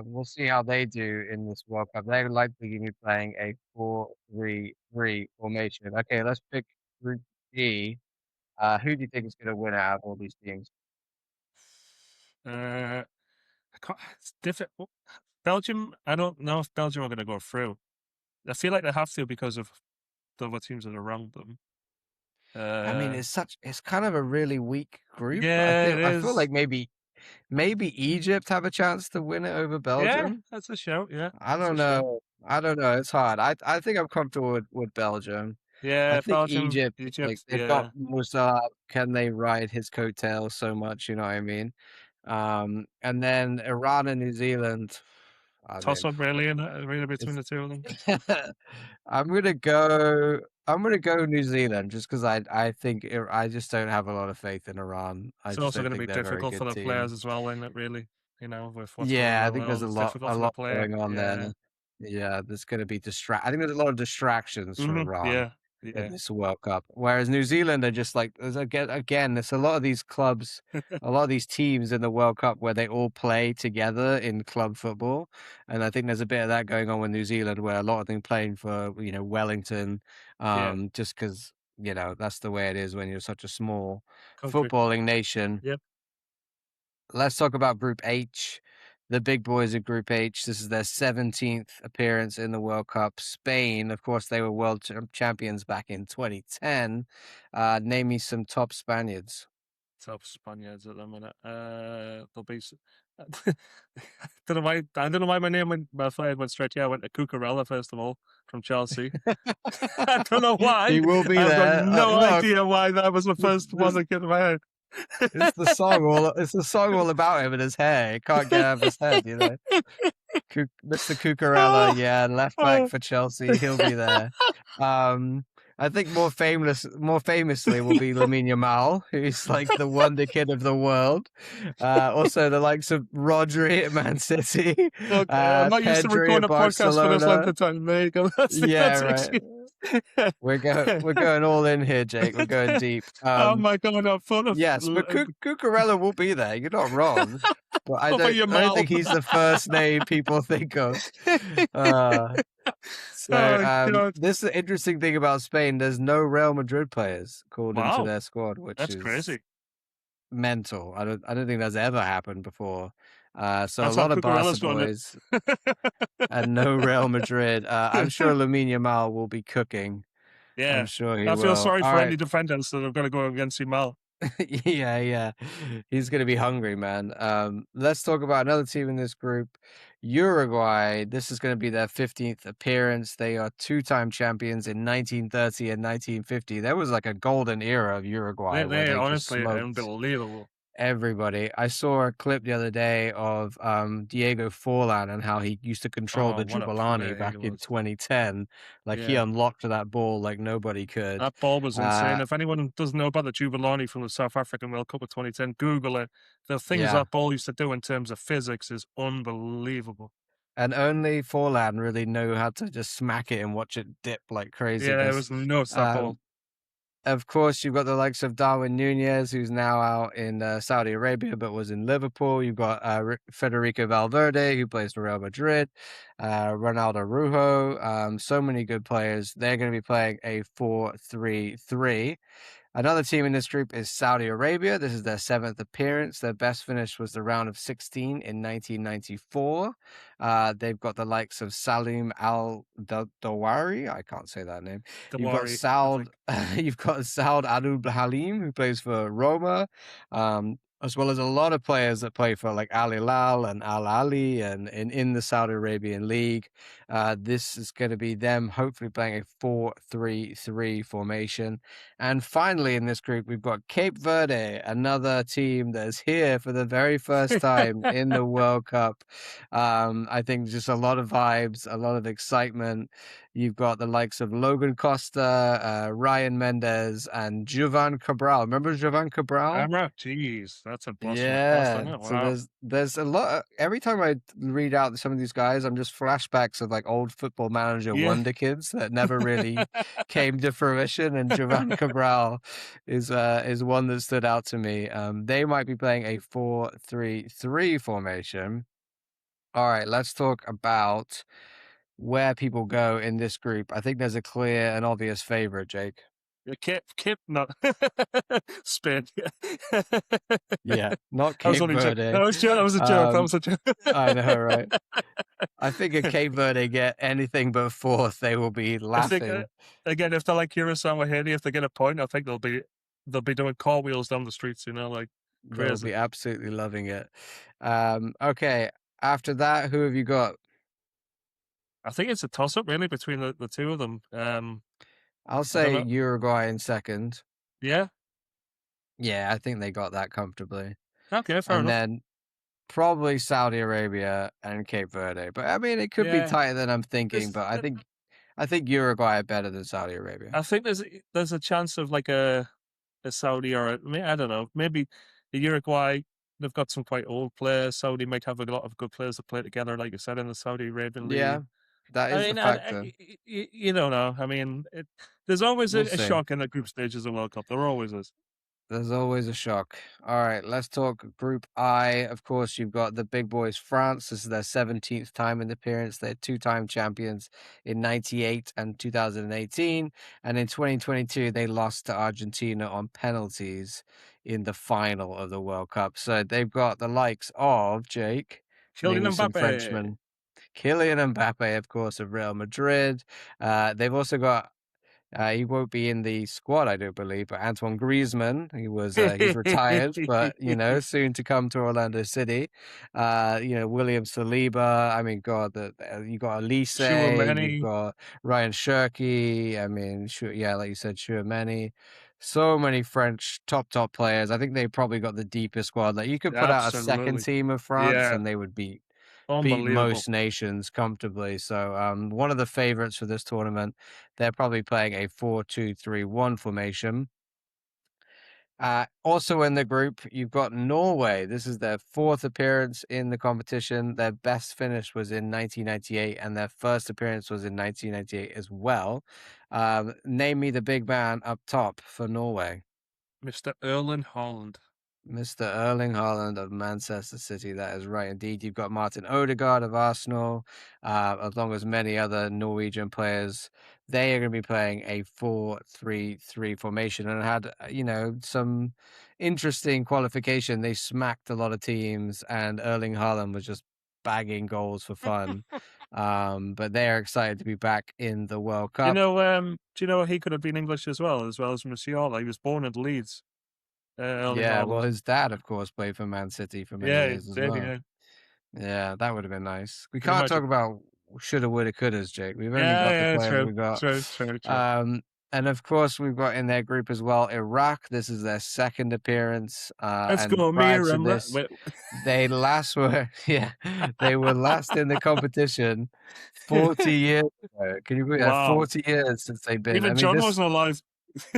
We'll see how they do in this World Cup. They're likely going to be playing a 4-3-3 formation. Okay, let's pick Group D. Who do you think is going to win out of all these teams? I can't, it's difficult. Belgium. I don't know if Belgium are going to go through. I feel like they have to because of the other teams that are around them. I mean, Uh, it's kind of a really weak group. yeah, it I feel is. like maybe Egypt have a chance to win it over Yeah, Belgium. that's a shout. Yeah, I that's a don't shout. know. I don't know. It's hard. I think I'm comfortable with Belgium. I Yeah, think Belgium, Egypt, like Egypt. they've got Yeah, Musa. Can they ride his coattails so much? You know what I mean? And then Iran and New Zealand. I toss mean, up really, and really between it's the two of them. I'm gonna go. I'm gonna go New Zealand just because I think I just don't have a lot of faith in Iran. I It's just also don't going to think be they're a very difficult for good the players team. as well, isn't it? Really, with what's going Yeah, I on think there's around, a it's lot difficult for the player. going on there. Yeah. Yeah, there's going to be I think there's a lot of distractions for Iran Yeah. in Yeah. this World Cup. Whereas New Zealand are just like there's a lot of these clubs, a lot of these teams in the World Cup where they all play together in club football, and I think there's a bit of that going on with New Zealand where a lot of them playing for Wellington, Yeah. just because that's the way it is when you're such a small Country. footballing nation. Yep. Let's talk about Group H. The big boys of Group H. This is their 17th appearance in the World Cup. Spain, of course, they were champions back in 2010. Name me some top Spaniards. Top Spaniards at the minute. They'll be. Don't know why. I don't know why my head went straight. Yeah, I went to Cucurella first of all from Chelsea. I don't know why. He will be I've got there. no Look, idea why that was the first one this, that came to my head. it's the song all about him and his hair. He can't get out of his head. Mr. Cucurella, Oh, yeah, left back oh. for Chelsea. He'll be there. Um, I think more famously will be Lamine Yamal, who's like the wonder kid of the world. Also the likes of Rodri at Man City, Okay, I'm not used to Pedri recording at a podcast for this length Barcelona. of time. There you go. That's the Yeah, that's the right. excuse. We're going all in here, Jake. We're going deep. Oh my god, I'm full of Yes, but Cucurella will be there. You're not wrong. But over your I don't mouth. think he's the first name people think of. Uh, so Oh god. this is the interesting thing about Spain. There's no Real Madrid players called into Wow, their squad, which that's is crazy. mental. I don't think that's ever happened before. So a That's how lot of Barca Cucurella's got it. boys and no Real Madrid. I'm sure Lamine Yamal will be cooking. I'm Yeah. sure he I feel will. sorry All for any right. defenders that are going to go against Yamal. Yeah, yeah. He's gonna be hungry, man. Let's talk about another team in this group. Uruguay. This is gonna be their 15th appearance. They are two-time champions in 1930 and 1950. There was like a golden era of Uruguay where They're they just honestly smoked unbelievable. everybody. I saw a clip the other day of Diego Forlan and how he used to control Oh, the what a Jubilani player he back in was. 2010. Like he Yeah. unlocked that ball like nobody could. That ball was Uh insane. If anyone doesn't know about the Jubilani from the South African World Cup of 2010, Google it. The things yeah. that ball used to do in terms of physics is unbelievable. And only Forlan really know how to just smack it and watch it dip like Yeah, it craziness. was nuts, that ball. Um, of course, you've got the likes of Darwin Nunez, who's now out in Saudi Arabia, but was in Liverpool. You've got Federico Valverde, who plays for Real Madrid, Ronaldo Rujo. So many good players. They're going to be playing a 4-3-3. Another team in this group is Saudi Arabia. This is their seventh appearance. Their best finish was the round of 16 in 1994. They've got the likes of Salim Al Dawari. I can't say that name. You've got Dawari, I Saud. think. You've got Saud Al Halim, who plays for Roma. As well as a lot of players that play for like Al Hilal and Al Ali and in the Saudi Arabian League. This is going to be them hopefully playing a 4-3-3 formation. And finally, in this group, we've got Cape Verde, another team that is here for the very first time in the World Cup. I think just a lot of vibes, a lot of excitement. You've got the likes of Logan Costa, Ryan Mendez, and Jovan Cabral. Remember Jovan Cabral? Jeez, that's a blast from the past, isn't Yeah, it? so Wow. there's a lot. Every time I read out some of these guys, I'm just flashbacks of like old Football Manager Yeah. wonder kids that never really came to fruition. And Jovan Cabral is one that stood out to me. They might be playing a 4-3-3 formation. All right, let's talk about where people go in this group. I think there's a clear and obvious favorite, Jake. Kip, not Spain. Yeah, not I was Cape only joking. Verde. That was joke. That was a joke. That Um, was a joke. I know, right? I figured Cape Verde get anything but fourth, they will be If they laughing. again, if they're like Curacao or Haiti, if they get a point, I think they'll be doing car wheels down the streets. Like They'll crazy. be absolutely loving it. Okay, after that, who have you got? I think it's a toss up really between the two of them. I'll I don't say know. Uruguay in second. Yeah. Yeah, I think they got that comfortably. Okay. Fair And enough. then probably Saudi Arabia and Cape Verde. But I mean, it could be Yeah. tighter than I'm thinking, This. but I think Uruguay are better than Saudi Arabia. I think there's a chance of like a Saudi or I don't know, maybe the Uruguay. They've got some quite old players. Saudi might have a lot of good players that play together, like you said, in the Saudi Arabian Yeah, League. that I is the mean, factor. you don't know. I mean, there's always We'll a see. shock in the group stages of World Cup. There always is. There's always a shock. All right, let's talk Group I. Of course, you've got the big boys, France. This is their 17th time in the appearance. They're two-time champions in 98 and 2018. And in 2022, they lost to Argentina on penalties in the final of the World Cup. So they've got the likes of, Jake, name Kylian me some Mbappe. Frenchmen. Kylian Mbappe, of course, of Real Madrid. They've also got he won't be in the squad, I don't believe, but Antoine Griezmann, he's retired, but soon to come to Orlando City. William Saliba. I mean, God, you got Elise, you've Chouameni, got Ryan Cherki. I mean, yeah, like you said, Chouameni. So many French top players. I think they probably got the deepest squad. Like you could put out a second absolutely. team of France, Yeah, and they would beat unbelievable. most nations comfortably. So one of the favorites for this tournament. They're probably playing a 4-2-3-1 formation. Also in the group, you've got Norway. This is their fourth appearance in the competition. Their best finish was in 1998, and their first appearance was in 1998 as well. Name me the big man up top for Norway. Mr. Erling Haaland. Mr. Erling Haaland of Manchester City. That is right indeed. You've got Martin Odegaard of Arsenal, along as many other Norwegian players. They are going to be playing a 4-3-3 formation and had, some interesting qualification. They smacked a lot of teams, and Erling Haaland was just bagging goals for fun. But they are excited to be back in the World Cup. Do you know he could have been English as well as Musiala? He was born in Leeds, Erling Yeah, well, Haaland. his dad, of course, played for Man City for many Yeah, he years as did, well. yeah. Yeah, that would have been nice. We Can you can't talk imagine? about shoulda, woulda, couldas, Jake. We've only Yeah, got the yeah, players true, we got. true, true, true. Um, and of course, we've got in their group as well Iraq. This is their second appearance. Let's And go, prior to Miriam. this, they last were yeah, they were last in the competition 40 years ago. Can you believe that? Wow. 40 years since they've been. I Even mean, John this wasn't alive.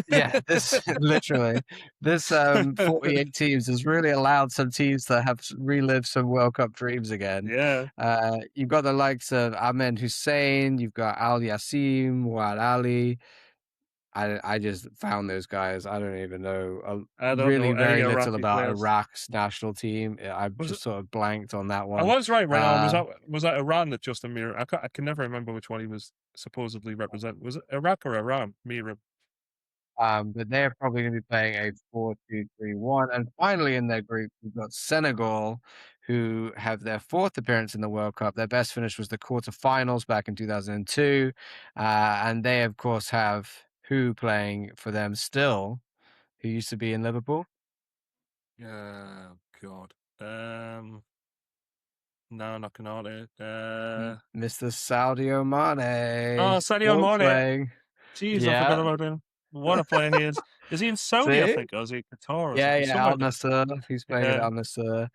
yeah, this literally this 48 teams has really allowed some teams to have relived some World Cup dreams again. Yeah, You've got the likes of Ahmed Hussein, you've got Al Yassim, Wad Ali. I just found those guys. I don't even know I don't really know any very little Iraqi about players. Iraq's national team. I've Was just it? sort of blanked on that I one. was right now. Uh, Was that Iran that Justin Mir? I can never remember which one he was supposedly representing. Was it Iraq or Iran? Mira. But they're probably going to be playing a 4-2-3-1. And finally, in their group, we've got Senegal, who have their fourth appearance in the World Cup. Their best finish was the quarterfinals back in 2002. And they, of course, have who playing for them still, who used to be in Liverpool? Yeah, God. No, not Canada. Mr. Sadio Mane, Sadio still Mane. playing. Jeez, I forgot Yeah. about him. What a player he is. Is he in Saudi, I See? think, or is he Qatar or Yeah, something? yeah, Somewhere Al there. Nassr. He's playing at Yeah, Al Nassr.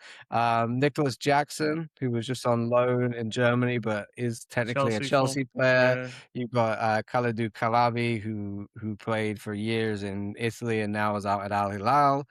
Nicholas Jackson, who was just on loan in Germany, but is technically a Chelsea full. Chelsea player. Yeah, You've got Kalidou Kalabi, who played for years in Italy and now is out at Al Hilal.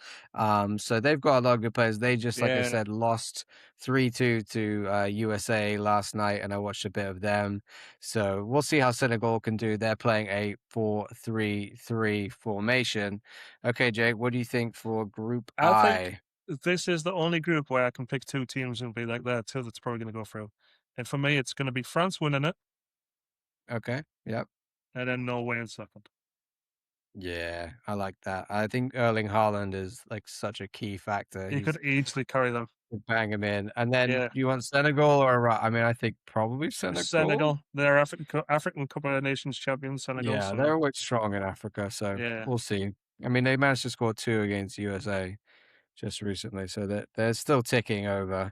So they've got a lot of good players. They just, like I yeah. said, lost 3-2 to USA last night, and I watched a bit of them. So we'll see how Senegal can do. They're playing a 4-3-3 formation. Okay, Jake, what do you think for Group I think I? this is the only group where I can pick two teams and be like that, two that's probably going to go through. And for me, it's going to be France winning it, Okay, yep. and then Norway in second. Yeah, I like that. I think Erling Haaland is like such a key factor. You He's could easily carry them. bang him in. And then Yeah. do you want Senegal or I mean, I think probably Senegal. Senegal, they're African Cup of Nations champions, Senegal. Yeah, they're So, always strong in Africa, so yeah. we'll see. I mean, they managed to score two against USA just recently, so that they're still ticking over.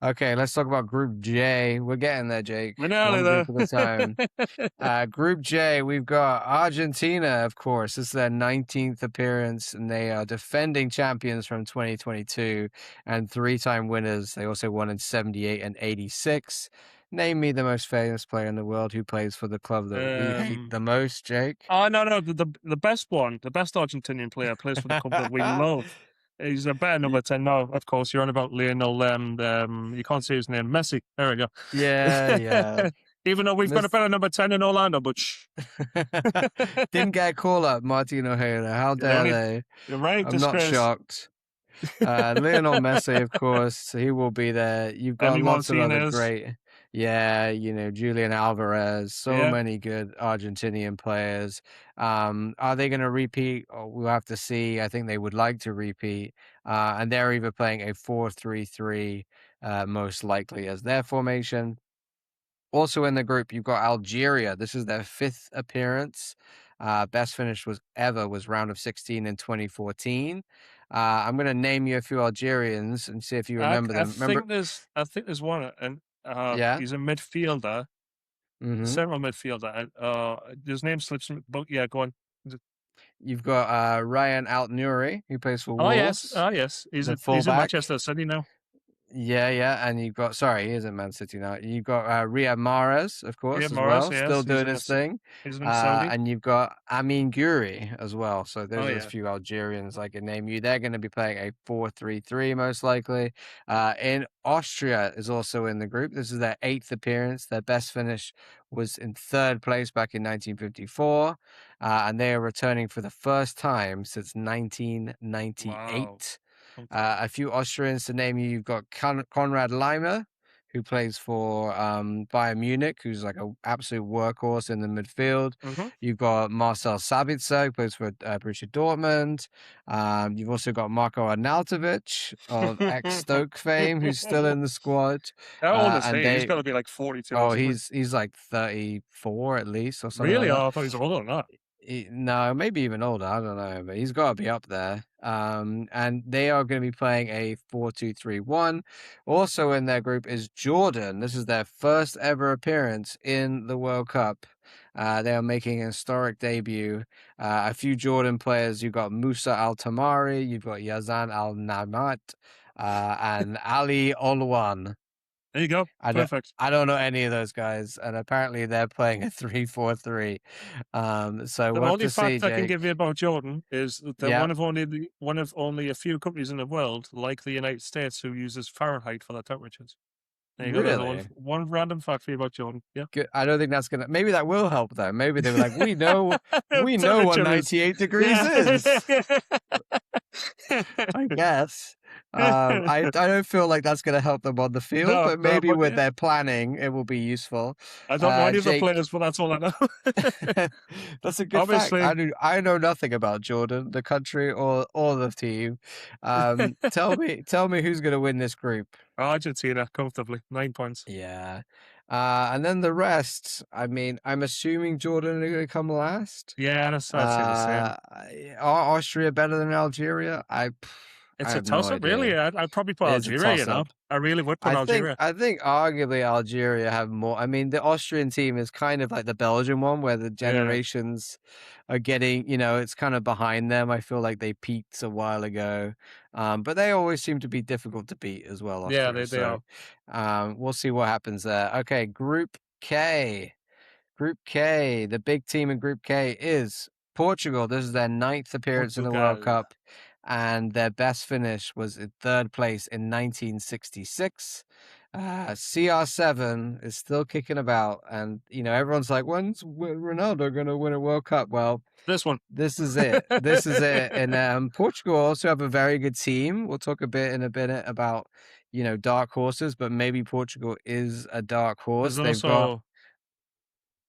Okay, let's talk about Group J. We're getting there, Jake. We're nearly One group at a time. there. Group J, we've got Argentina, of course. This is their 19th appearance, and they are defending champions from 2022 and three-time winners. They also won in 78 and 86. Name me the most famous player in the world who plays for the club that we hate um, the most, Jake. oh, no. The best one, the best Argentinian player plays for the club that we love. He's a better Y- number 10. No, of course, you're on about Lionel, you can't say his name, Messi. There we Yeah, yeah. go. Even though we've got a Miss better number 10 in Orlando, but shh. Didn't get a call up, Martin Ojeda. How The dare only, they? the right I'm not disgrace. shocked. Lionel Messi, of course, he will be there. You've got Emi lots of other Martinez. great, yeah, Julian Alvarez, so Yeah. many good Argentinian players. Are they going to repeat? Oh, we'll have to see. I think they would like to repeat. And they're either playing a 4-3-3, most likely as their formation. Also in the group, you've got Algeria. This is their fifth appearance. Best finish was round of 16 in 2014. I'm going to name you a few Algerians and see if you remember I them. Remember? think there's one, and Yeah. he's a midfielder, hmm central midfielder. And his name slips me, but yeah, go on. You've got Ryan Alt-Nouri, who plays for Oh yes, Wolves, the He's at fullback. Manchester City now. Yeah, yeah, and you've got he is at Man City now. You've got Riyad Mahrez, of Yeah, course, as Morris, well, yes, still doing his thing. he's in Saudi. And you've got Amin Guri as well. So Oh those are a yeah, few Algerians I can name you. They're going to be playing a 4-3-3 most likely. In Austria is also in the group. This is their eighth appearance. Their best finish was in third place back in 1954, and they are returning for the first time since wow. 1998. Okay. A few Austrians to name you. You've got Konrad Leimer, who plays for Bayern Munich, who's like an absolute workhorse in the midfield. Mm-hmm. You've got Marcel Sabitzer, who plays for Borussia Dortmund. You've also got Marco Arnautovic of ex-Stoke fame, who's still in the squad. How old is And he? He's got to be like 42 or something. he's like 34 at least or something like Really? that. Oh, I thought he was older than that. No, maybe even older. I don't know, but he's got to be up there. And they are going to be playing a 4-2-3-1. Also in their group is Jordan. This is their first ever appearance in the World Cup. They are making an historic debut. A few Jordan players. You've got Musa Al Tamari, you've got Yazan Al Namat, and Ali Olwan. There you go. I don't Perfect. I don't know any of those guys, and apparently they're playing a 3-4-3. So The we'll have only to see, fact I can Jake. give you about Jordan is that they're Yeah, one of only a few countries in the world, like the United States, who uses Fahrenheit for their temperatures. There you go. There's really? one random fact for you about Jordan. Yeah. Good. I don't think that's gonna. Maybe that will help though. Maybe they were like, we know what Temperature is. 98 degrees Yeah. is. I guess. I don't feel like that's going to help them on the field, No, but no, maybe but with yeah, their planning, it will be useful. I don't know any of the Jake, players, but that's all I know. that's a good fact. Obviously, I know nothing about Jordan, the country, or the team. Tell me who's going to win this group. Argentina comfortably 9 points. Yeah. And then the rest, I mean, I'm assuming Jordan are going to come last. Yeah, I'd say the same. Are Austria better than Algeria? I It's a have no toss up, really. idea. I'd probably put It's a Algeria. You toss know, up. I really would put Algeria. I think arguably Algeria have more. I mean, the Austrian team is kind of like the Belgian one, where the Yeah, generations are getting, it's kind of behind them. I feel like they peaked a while ago, but they always seem to be difficult to beat as well, yeah, Austria. they So, are. we'll see what happens there. Okay, Group K. Group K, the big team in Group K is Portugal. This is their ninth appearance in the World Portugal. Cup, and their best finish was in third place in 1966. CR7 is still kicking about, and everyone's like, "When's Ronaldo going to win a World Cup?" Well, This one. this is it. This is it. And Portugal also have a very good team. We'll talk a bit in a minute about dark horses, but maybe Portugal is a dark There's horse. They've got also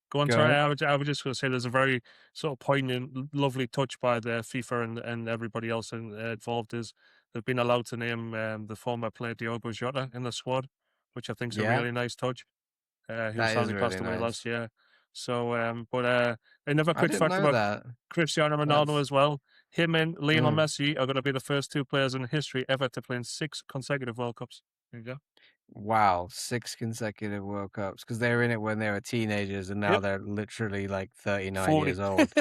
go on. go Sorry, ahead. I was just going to say there's a very sort of poignant, lovely touch by the FIFA and everybody else involved is they've been allowed to name the former player Diogo Jota in the squad, which I think is a Yeah. really nice touch. Who That is sadly really passed away nice. last year. So, but another I quick didn't fact know about that. Cristiano Ronaldo That's as well. Him and Lionel mm. Messi are going to be the first two players in history ever to play in 6 consecutive World Cups. There you go. Wow, 6 consecutive World Cups because they were in it when they were teenagers and now Yep, they're literally like 39 40. years old.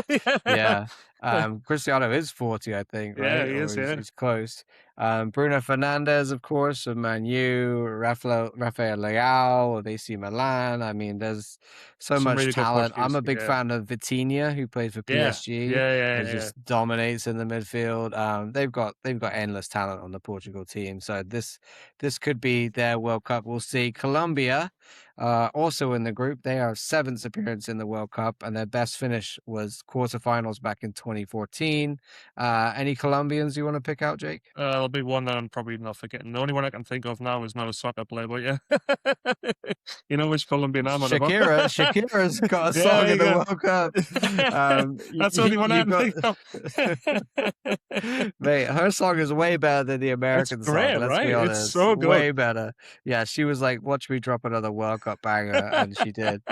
Yeah, Yeah. Cristiano is 40, I think, yeah, right? he Or is. Yeah, he's close. Bruno Fernandes, of course, of Man U, Rafael Leao of AC Milan. I mean, there's so some much really good talent. I'm Portuguese. a big Yeah, fan of Vitinha, who plays for yeah, PSG yeah, yeah, and yeah. just dominates in the midfield. They've got endless talent on the Portugal team. So this could be their World Cup. We'll see. Colombia, also in the group, they are seventh appearance in the World Cup, and their best finish was quarterfinals back in 2014. Any Colombians you want to pick out, Jake? There'll be one that I'm probably not forgetting. The only one I can think of now is not a soccer player, but yeah, you know which Colombian I'm on about. Shakira's got a Yeah, song there in you the go. World Cup. That's the only one I You've can got think of. mate, her song is way better than the It's American song. great, Let's be right? It's honest, so good. way better. Yeah, she was like, "Watch me drop another World Cup banger," and she did.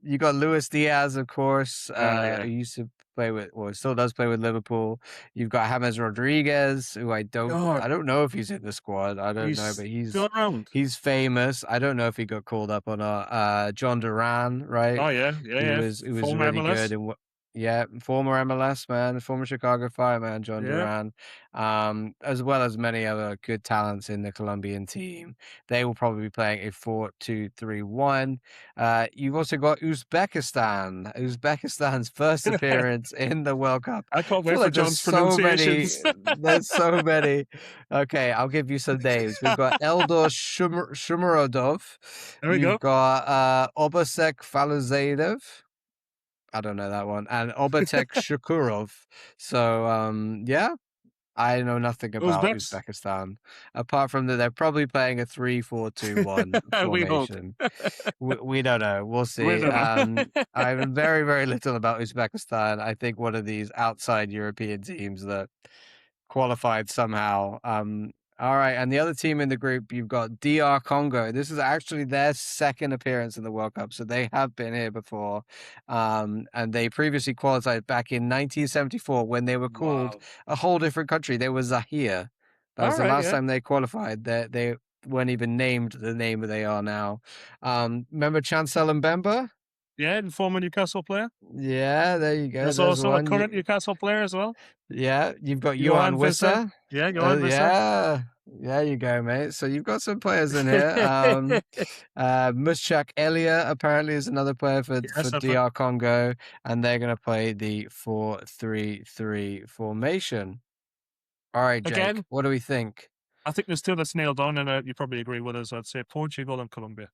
You got Luis Diaz, of course, Yeah. who used to play with, well, still does play with Liverpool. You've got James Rodriguez, who God, I don't know if he's in the squad. I don't know, he's but still around. he's famous. I don't know if he got called up or not. John Duran, right? Oh yeah, yeah, yeah. Who was Former really good MLS. and what. Yeah, former MLS man, former Chicago Fire man, John Yeah. Duran, as well as many other good talents in the Colombian team. They will probably be playing a 4-2-3-1. You've also got Uzbekistan. Uzbekistan's first appearance in the World Cup. I can't I feel wait for like there's John's so many. pronunciations. There's so many. Okay, I'll give you some names. We've got Eldor Shumarodov. There we You've go. got Obasek Faluzadov. I don't know that one. And Obatek Shukurov. So yeah, I know nothing about Uzbeks. Uzbekistan. Apart from that they're probably playing a 3-4-2-1 We hope. formation. We don't know. We'll We see. don't know. I have very, very little about Uzbekistan. I think one of these outside European teams that qualified somehow. All right, and the other team in the group, you've got DR Congo. This is actually their second appearance in the World Cup, so they have been here before. And they previously qualified back in 1974 when they were called Wow. a whole different country. They were Zaire. That All was the right. last Yeah. time they qualified. They weren't even named the name that they are now. Remember Chancel Mbemba? Yeah. And former Newcastle player. Yeah, there you go. There's There's also a one. current Newcastle player as well. Yeah, you've got Johan Johan Visser. Wissa. Yeah, Johan Visser. Yeah, there you go, mate. So you've got some players in here. Mushak Elia apparently is another player for Yes, I've heard. DR Congo, and they're going to play the 4-3-3 formation. All right, Jake, Again, what do we think? I think there's two that's nailed on, and you probably agree with us. I'd say Portugal and Colombia.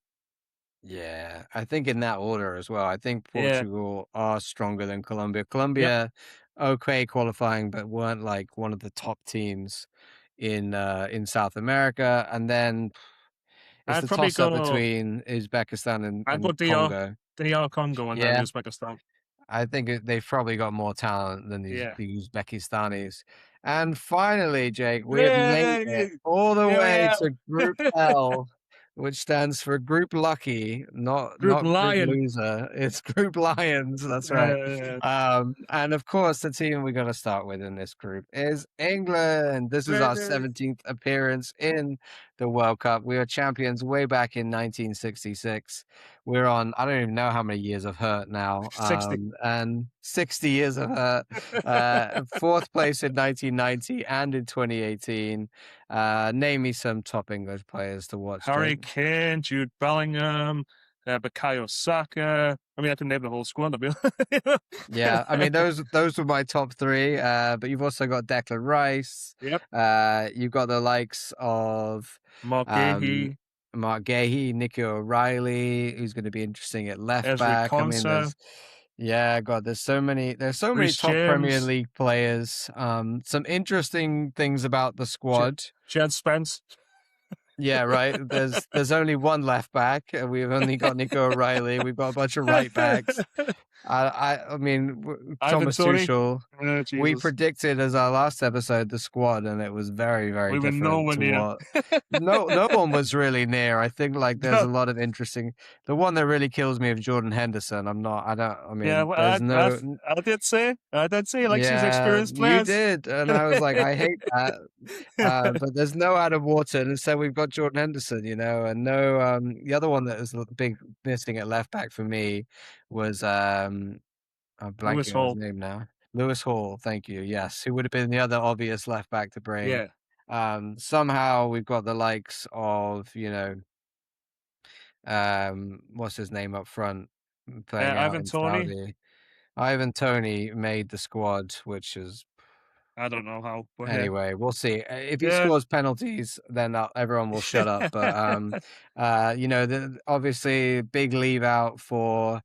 Yeah, I think in that order as well. I think Yeah. Portugal are stronger than Colombia. Yep. Colombia, okay, qualifying, but weren't like one of the top teams in South America, and then it's I'd the probably toss up go. between Uzbekistan I'd go and DR, Congo. DR Congo, and then Yeah, Uzbekistan. I think they've probably got more talent than Yeah. the Uzbekistanis. And finally, Jake, we have made it Yay! all the Here we way are. to Group L, which stands for Group Lucky, Group not Group Lion. Loser. It's Group Lions. That's right. Uh, And of course, the team we're going to start with in this group is England. This is our Yay! 17th appearance in the World Cup. We were champions way back in 1966. We're on, I don't even know how many years of hurt now, 60. and 60 years of hurt. Fourth place in 1990 and in 2018. Name me some top English players to watch, Harry Jake. Kane, Jude Bellingham, Bukayo Saka. I mean, I can name the whole squad. Yeah, I mean those were my top three. But you've also got Declan Rice. Yep. You've got the likes of Mark um, Gahey, Mark Gahey, Nico O'Reilly, who's going to be interesting at left Ezri back. I mean, Konsa, God, there's so many Reece top Premier James, League players. Some interesting things about the squad. Jed Spence. Yeah, right. There's only one left back. We've only got Nico O'Reilly. We've got a bunch of right backs. I mean, Ivan Thomas Toney. Tuchel. Oh, We Jesus. predicted as our last episode the squad, and it was very, very We were different nowhere to near. what. No one was really near. I think like there's a No. lot of interesting. The one that really kills me is Jordan Henderson. I'm not. I don't. I Yeah, mean, well, there's no. I did say, he likes his Yeah, experienced you players. did, and I was like, I hate that. But there's no Adam Wharton, and so we've got Jordan Henderson, and no. The other one that was a big missing at left back for me was I'm Lewis blanking on his Hall. name now. Lewis Hall, thank you. Yes, who would have been the other obvious left back to bring. Yeah. Somehow we've got the likes of, what's his name up front, playing out Ivan in Toney. Saudi. Ivan Toney made the squad, which is I don't know how, but yeah. anyway, we'll see. If he Yeah. scores penalties, then everyone will shut up. But obviously big leave out for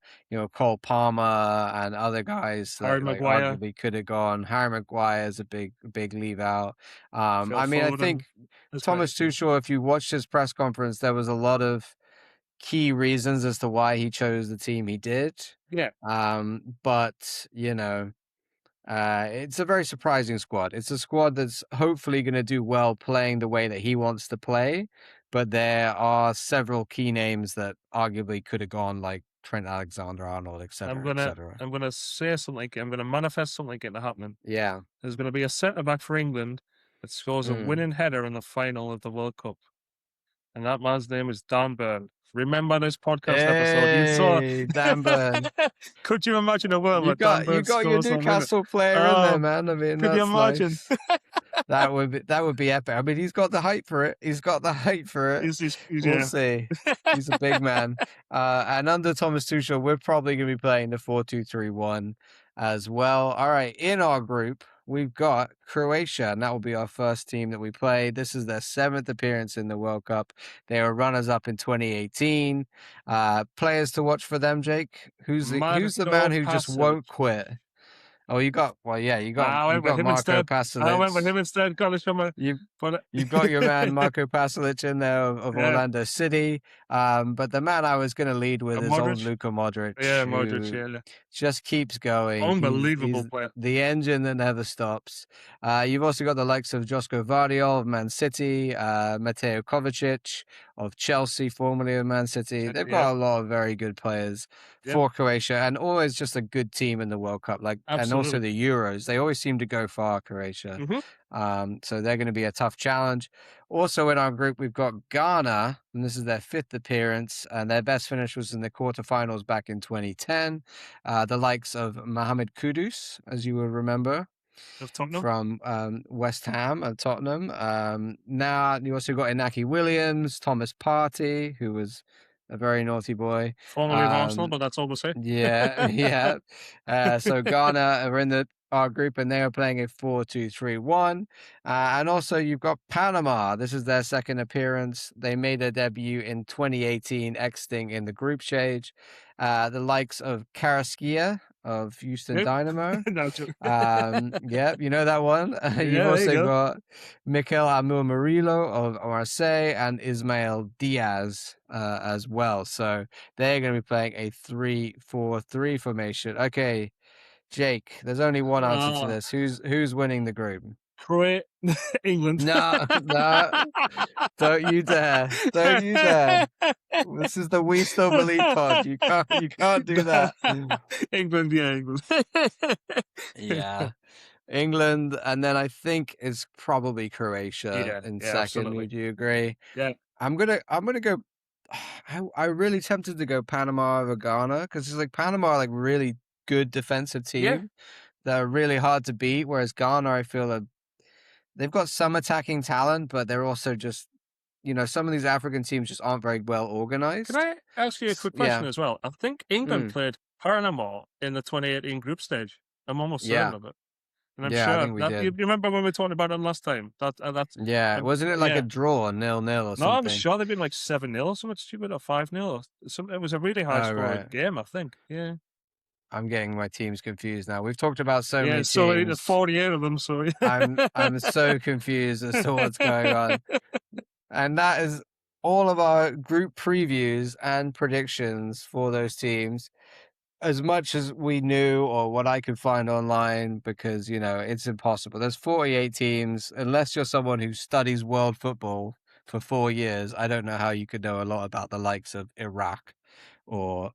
Cole Palmer and other guys Harry that like Maguire, arguably could have gone. Harry Maguire is a big leave out. Phil I mean, I Foden. think There's quite a Thomas few. Tuchel, if you watched his press conference, there was a lot of key reasons as to why he chose the team he did. Yeah. But it's a very surprising squad. It's a squad that's hopefully going to do well playing the way that he wants to play, but there are several key names that arguably could have gone, like Trent Alexander-Arnold, et I'm cetera, et gonna cetera. I'm gonna say something. I'm gonna manifest something into happening. Yeah. There's gonna be a centre back for England that scores a Mm. winning header in the final of the World Cup, and that man's name is Dan Burn. Remember this podcast episode you saw? Hey, Dan Burn. Could you imagine a world where Dan You Burn got your scores a winner? Newcastle player in there, Oh, man. I mean, could you that's imagine? nice. That would be epic. I mean, he's got the height for it. He's got the height for it. He's We'll yeah. see. He's a big man. And under Thomas Tuchel, we're probably going to be playing the 4-2-3-1 as well. All right, in our group, we've got Croatia, and that will be our first team that we play. This is their 7th appearance in the World Cup. They were runners-up in 2018. Players to watch for them, Jake? Who's the man Marco who just Pasalic. won't quit? Oh, you got I went with him Marco instead. I went with Pasalic. him instead. Got to show my. You've got your man Marco Pasalic in there of Yeah. Orlando City. But the man I was going to lead with is old Modric. Luka Modric, Yeah, who Modric. Yeah. just keeps going. Unbelievable He's player. the engine that never stops. You've also got the likes of Josko Vardiol of Man City, Mateo Kovacic of Chelsea, formerly of Man City. They've got a lot of very good players for Croatia, and always just a good team in the World Cup. And also the Euros. They always seem to go far, Croatia. So they're going to be a tough challenge. Also in our group, we've got Ghana, and this is their 5th appearance, and their best finish was in the quarterfinals back in 2010. The likes of Mohamed Kudus, as you will remember, from West Ham and Tottenham. Now you also got Inaki Williams, Thomas Partey, who was a very naughty boy. Formerly of Arsenal, but that's all we'll say. Yeah. So Ghana are in our group, and they are playing a 4-2-3-1. And also you've got Panama. This is their 2nd appearance. They made their debut in 2018, exiting in the group stage. The likes of Carrasquilla of Houston Yep. Dynamo. No, joke. Yep, you know that one. You've Yeah, there you also go. got Mikel Murillo of Marseille and Ismail Diaz as well. So they're going to be playing a 3-4-3 formation. Okay, Jake, there's only one answer to Uh, this. Who's winning the group? Croatia, England. No, no, don't you dare. Don't you dare. This is the We Still Believe pod. You can't do that. England, yeah, England. Yeah. England, and then I think is probably Croatia Yeah, in yeah, second. absolutely. Would you agree? Yeah, I'm gonna go. I really tempted to go Panama over Ghana because it's like Panama are like really good defensive yeah. team that are really hard to beat, whereas Ghana I feel they've got some attacking talent, but they're also just some of these African teams just aren't very well Can organized. I ask you a quick question Yeah. as well? I think England Mm. played Panama in the 2018 group stage. I'm almost certain Yeah. of it. And I'm Yeah, I sure think we that you did. remember when we talked about it last time? Yeah. Wasn't it like a Yeah. draw, 0-0 or No, I'm something? sure they've been like 7-0 or something stupid or 5-0 or some it was a really high Oh, scoring right. game, I think. Yeah. I'm getting my teams confused now. We've talked about so Yeah, many so there's teams. 48 of them, so I'm so confused as to what's going on. And that is all of our group previews and predictions for those teams. As much as we knew or what I could find online, because it's impossible. There's 48 teams. Unless you're someone who studies world football for 4 years, I don't know how you could know a lot about the likes of Iraq or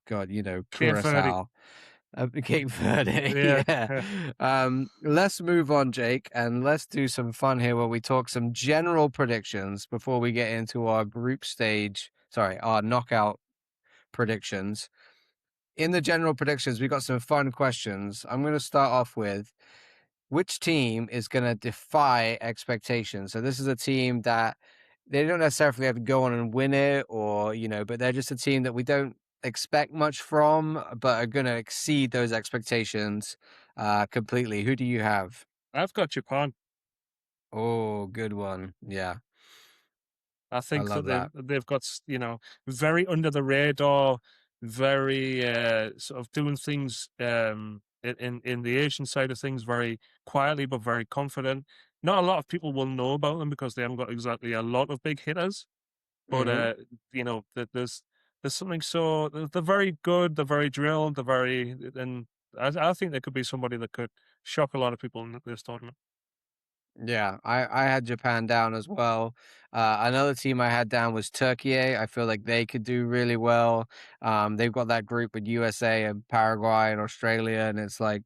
God, Cape Verde. Curacao. Cape Verde, Yeah. yeah. Yeah. Let's move on, Jake, and let's do some fun here where we talk some general predictions before we get into our our knockout predictions. In the general predictions, we got some fun questions. I'm going to start off with which team is going to defy expectations. So this is a team that they don't necessarily have to go on and win it but they're just a team that we don't expect much from, but are going to exceed those expectations completely. Who do you have? I've got Japan. Oh, good one. Yeah, I I think that love that. they've got very under the radar, very sort of doing things in the Asian side of things very quietly but very confident. Not a lot of people will know about them because they haven't got exactly a lot of big hitters. But Hmm. there's something so they're very good, they're very drilled, they're very and I think they could be somebody that could shock a lot of people in this tournament. Yeah, I had Japan down as well. Another team I had down was Turkey. I feel like they could do really well. They've got that group with USA and Paraguay and Australia, and it's like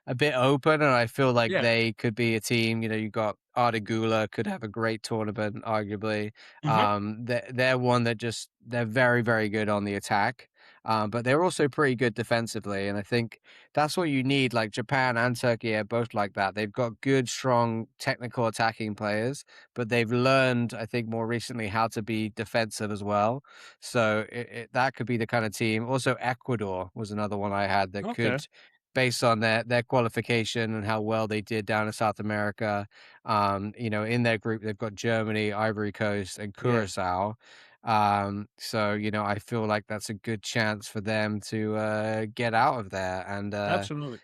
a bit open. And I feel like Yeah. they could be a team. You got Artigula could have a great tournament, arguably. Hmm. They're one that they're very very good on the attack. But they're also pretty good defensively, and I think that's what you need. Like Japan and Turkey are both like that. They've got good, strong, technical attacking players, but they've learned, I think, more recently how to be defensive as well. So that could be the kind of team. Also, Ecuador was another one I had that Okay. could, based on their qualification and how well they did down in South America. In their group, they've got Germany, Ivory Coast, and Yeah. Curacao. So I feel like that's a good chance for them to get out of there, and Absolutely.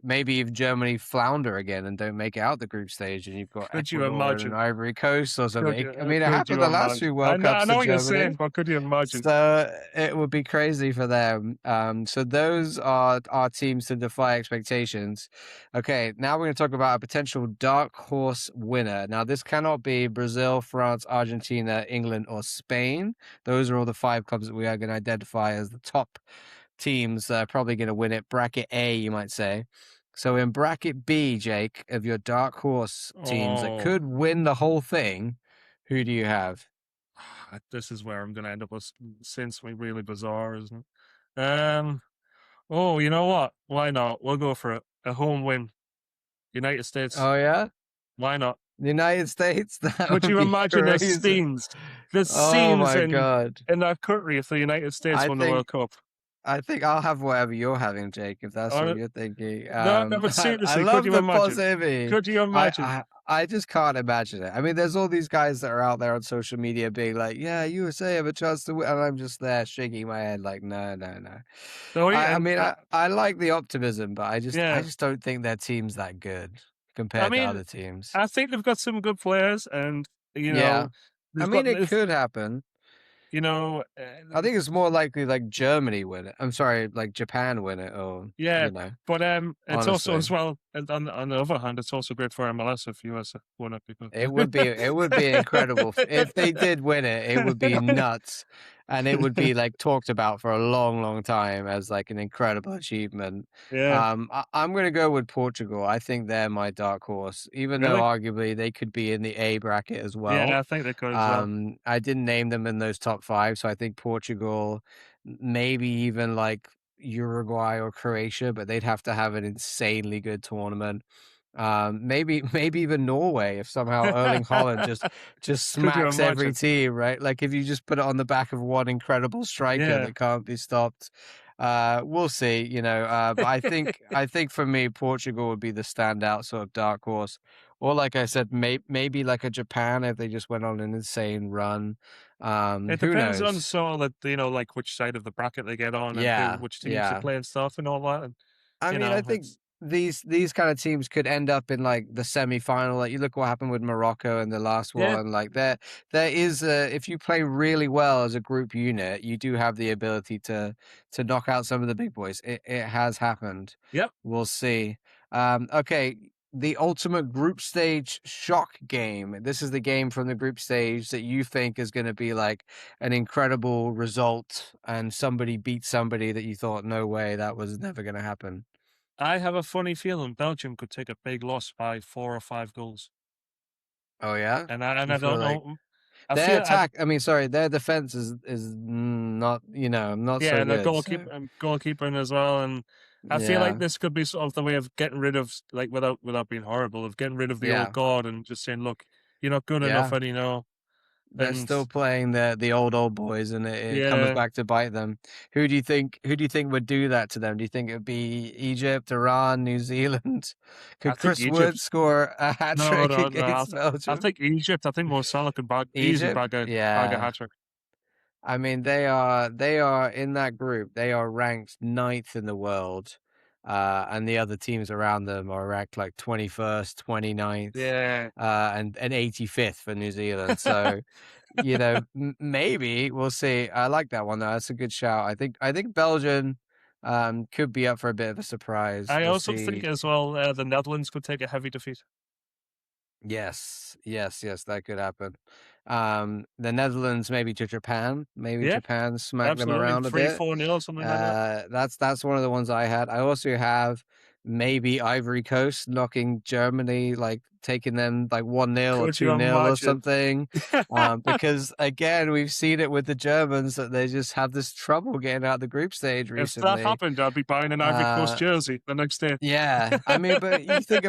maybe if Germany flounder again and don't make it out the group stage, and you've got Could you Ecuador and imagine? Ivory Coast or something. I mean, it Could happened you the last imagine? few World I Cups to know what you're saying, Germany. but could you imagine? So it would be crazy for them. So those are our teams to defy expectations. Okay, now we're going to talk about a potential dark horse winner. Now, this cannot be Brazil, France, Argentina, England, or Spain. Those are all the 5 clubs that we are going to identify as the top teams that are probably going to win it. Bracket A, you might say. So in bracket B, Jake, of your dark horse teams that Oh, could win the whole thing, who do you have? this is where I'm going to end up with saying something really bizarre, isn't it? Oh, you know what? Why not? We'll go for it. A home win. United States. Oh, yeah? Why not? The United States? That Could would you be imagine crazy. the Oh scenes my God. in that country if the United States I won the World think Cup? I think I'll have whatever you're having, Jake, if that's what Or you're thinking. no, no, but I seriously, could love you the imagine? positivity. Could you I, imagine? I I just can't imagine it. I mean, there's all these guys that are out there on social media being like, "Yeah, USA have a chance to win," and I'm just there shaking my head like, "No, no, no." No, I and mean, I like the optimism, but I yeah, just don't think their team's that good I compared to mean, other teams. I think they've got some good players, and Yeah, I mean, it they've could happen. you know, I think it's more likely like Germany win it. I'm sorry, like Japan win it, or yeah, you know, but it's also honestly. as well, and on the other hand, it's also great for MLS if US won it because It would be incredible if they did win it. It would be nuts, and it would be like talked about for a long, long time as like an incredible achievement. yeah, I'm gonna go with Portugal. I think they're my dark horse, even though really, arguably they could be in the A bracket as yeah, well. I think they could as well. I didn't name them in those top five, so I think Portugal, maybe even like Uruguay or Croatia, but they'd have to have an insanely good tournament. Maybe maybe even Norway if somehow Erling Haaland just Could you smacks every imagine? team, right? Like if you just put it on the back of one incredible striker Yeah. that can't be stopped. We'll see, but I think for me Portugal would be the standout sort of dark horse. Or like I said, maybe like a Japan if they just went on an insane run. It Who depends on knows? sort of like which side of the bracket they get on and Yeah, which teams they yeah. play and stuff and all that. And I mean, I think it's these kind of teams could end up in like the semi-final. Like you look what happened with Morocco in the last yeah, one. Like there is if you play really well as a group unit, you do have the ability to knock out some of the big boys. It has happened. yep. We'll see. Okay, the ultimate group stage shock game. This is the game from the group stage that you think is going to be like an incredible result, and somebody beats somebody that you thought, no way, that was never going to happen. I have a funny feeling Belgium could take a big loss by 4 or 5 goals, Oh, yeah? and You I feel don't like know. I their feel attack I mean, sorry, their defense is not, not so yeah, the good, so goalkeeping as well, and I feel like yeah, this could be sort of the way of getting rid of like without being horrible of getting rid of the old yeah, guard and just saying, look, you're not good enough yeah. anymore, They're and still playing the old boys, and it comes yeah, back to bite them. Who do you think would do that to them? Do you think it would be Egypt, Iran, New Zealand? I Could think Chris Wood Egypt. score a hat No, trick no, no. against I'll Belgium? take Egypt. I think Mo Salah could easy Egypt? bag a Yeah. hat trick. I mean, they are in that group. They are ranked ninth in the world, and the other teams around them are ranked like 21st, 29th, Yeah. and 85th for New Zealand. So, maybe we'll see. I like that one though. That's a good shout. I think Belgium could be up for a bit of a surprise. I We'll also think see. as well the Netherlands could take a heavy defeat. Yes, yes, yes, that could happen. The Netherlands maybe to Japan. Maybe Yeah, Japan smack them absolutely. around a Three, bit. 4-0, something like that. That's one of the ones I had. I also have maybe Ivory Coast knocking Germany, like taking them like 1-0 or Could you 2-0 or imagine? something. Because again, we've seen it with the Germans that they just have this trouble getting out the group stage If that recently. happened, I'd be buying an Ivory Coast Uh, jersey the next day. yeah, I mean, but you think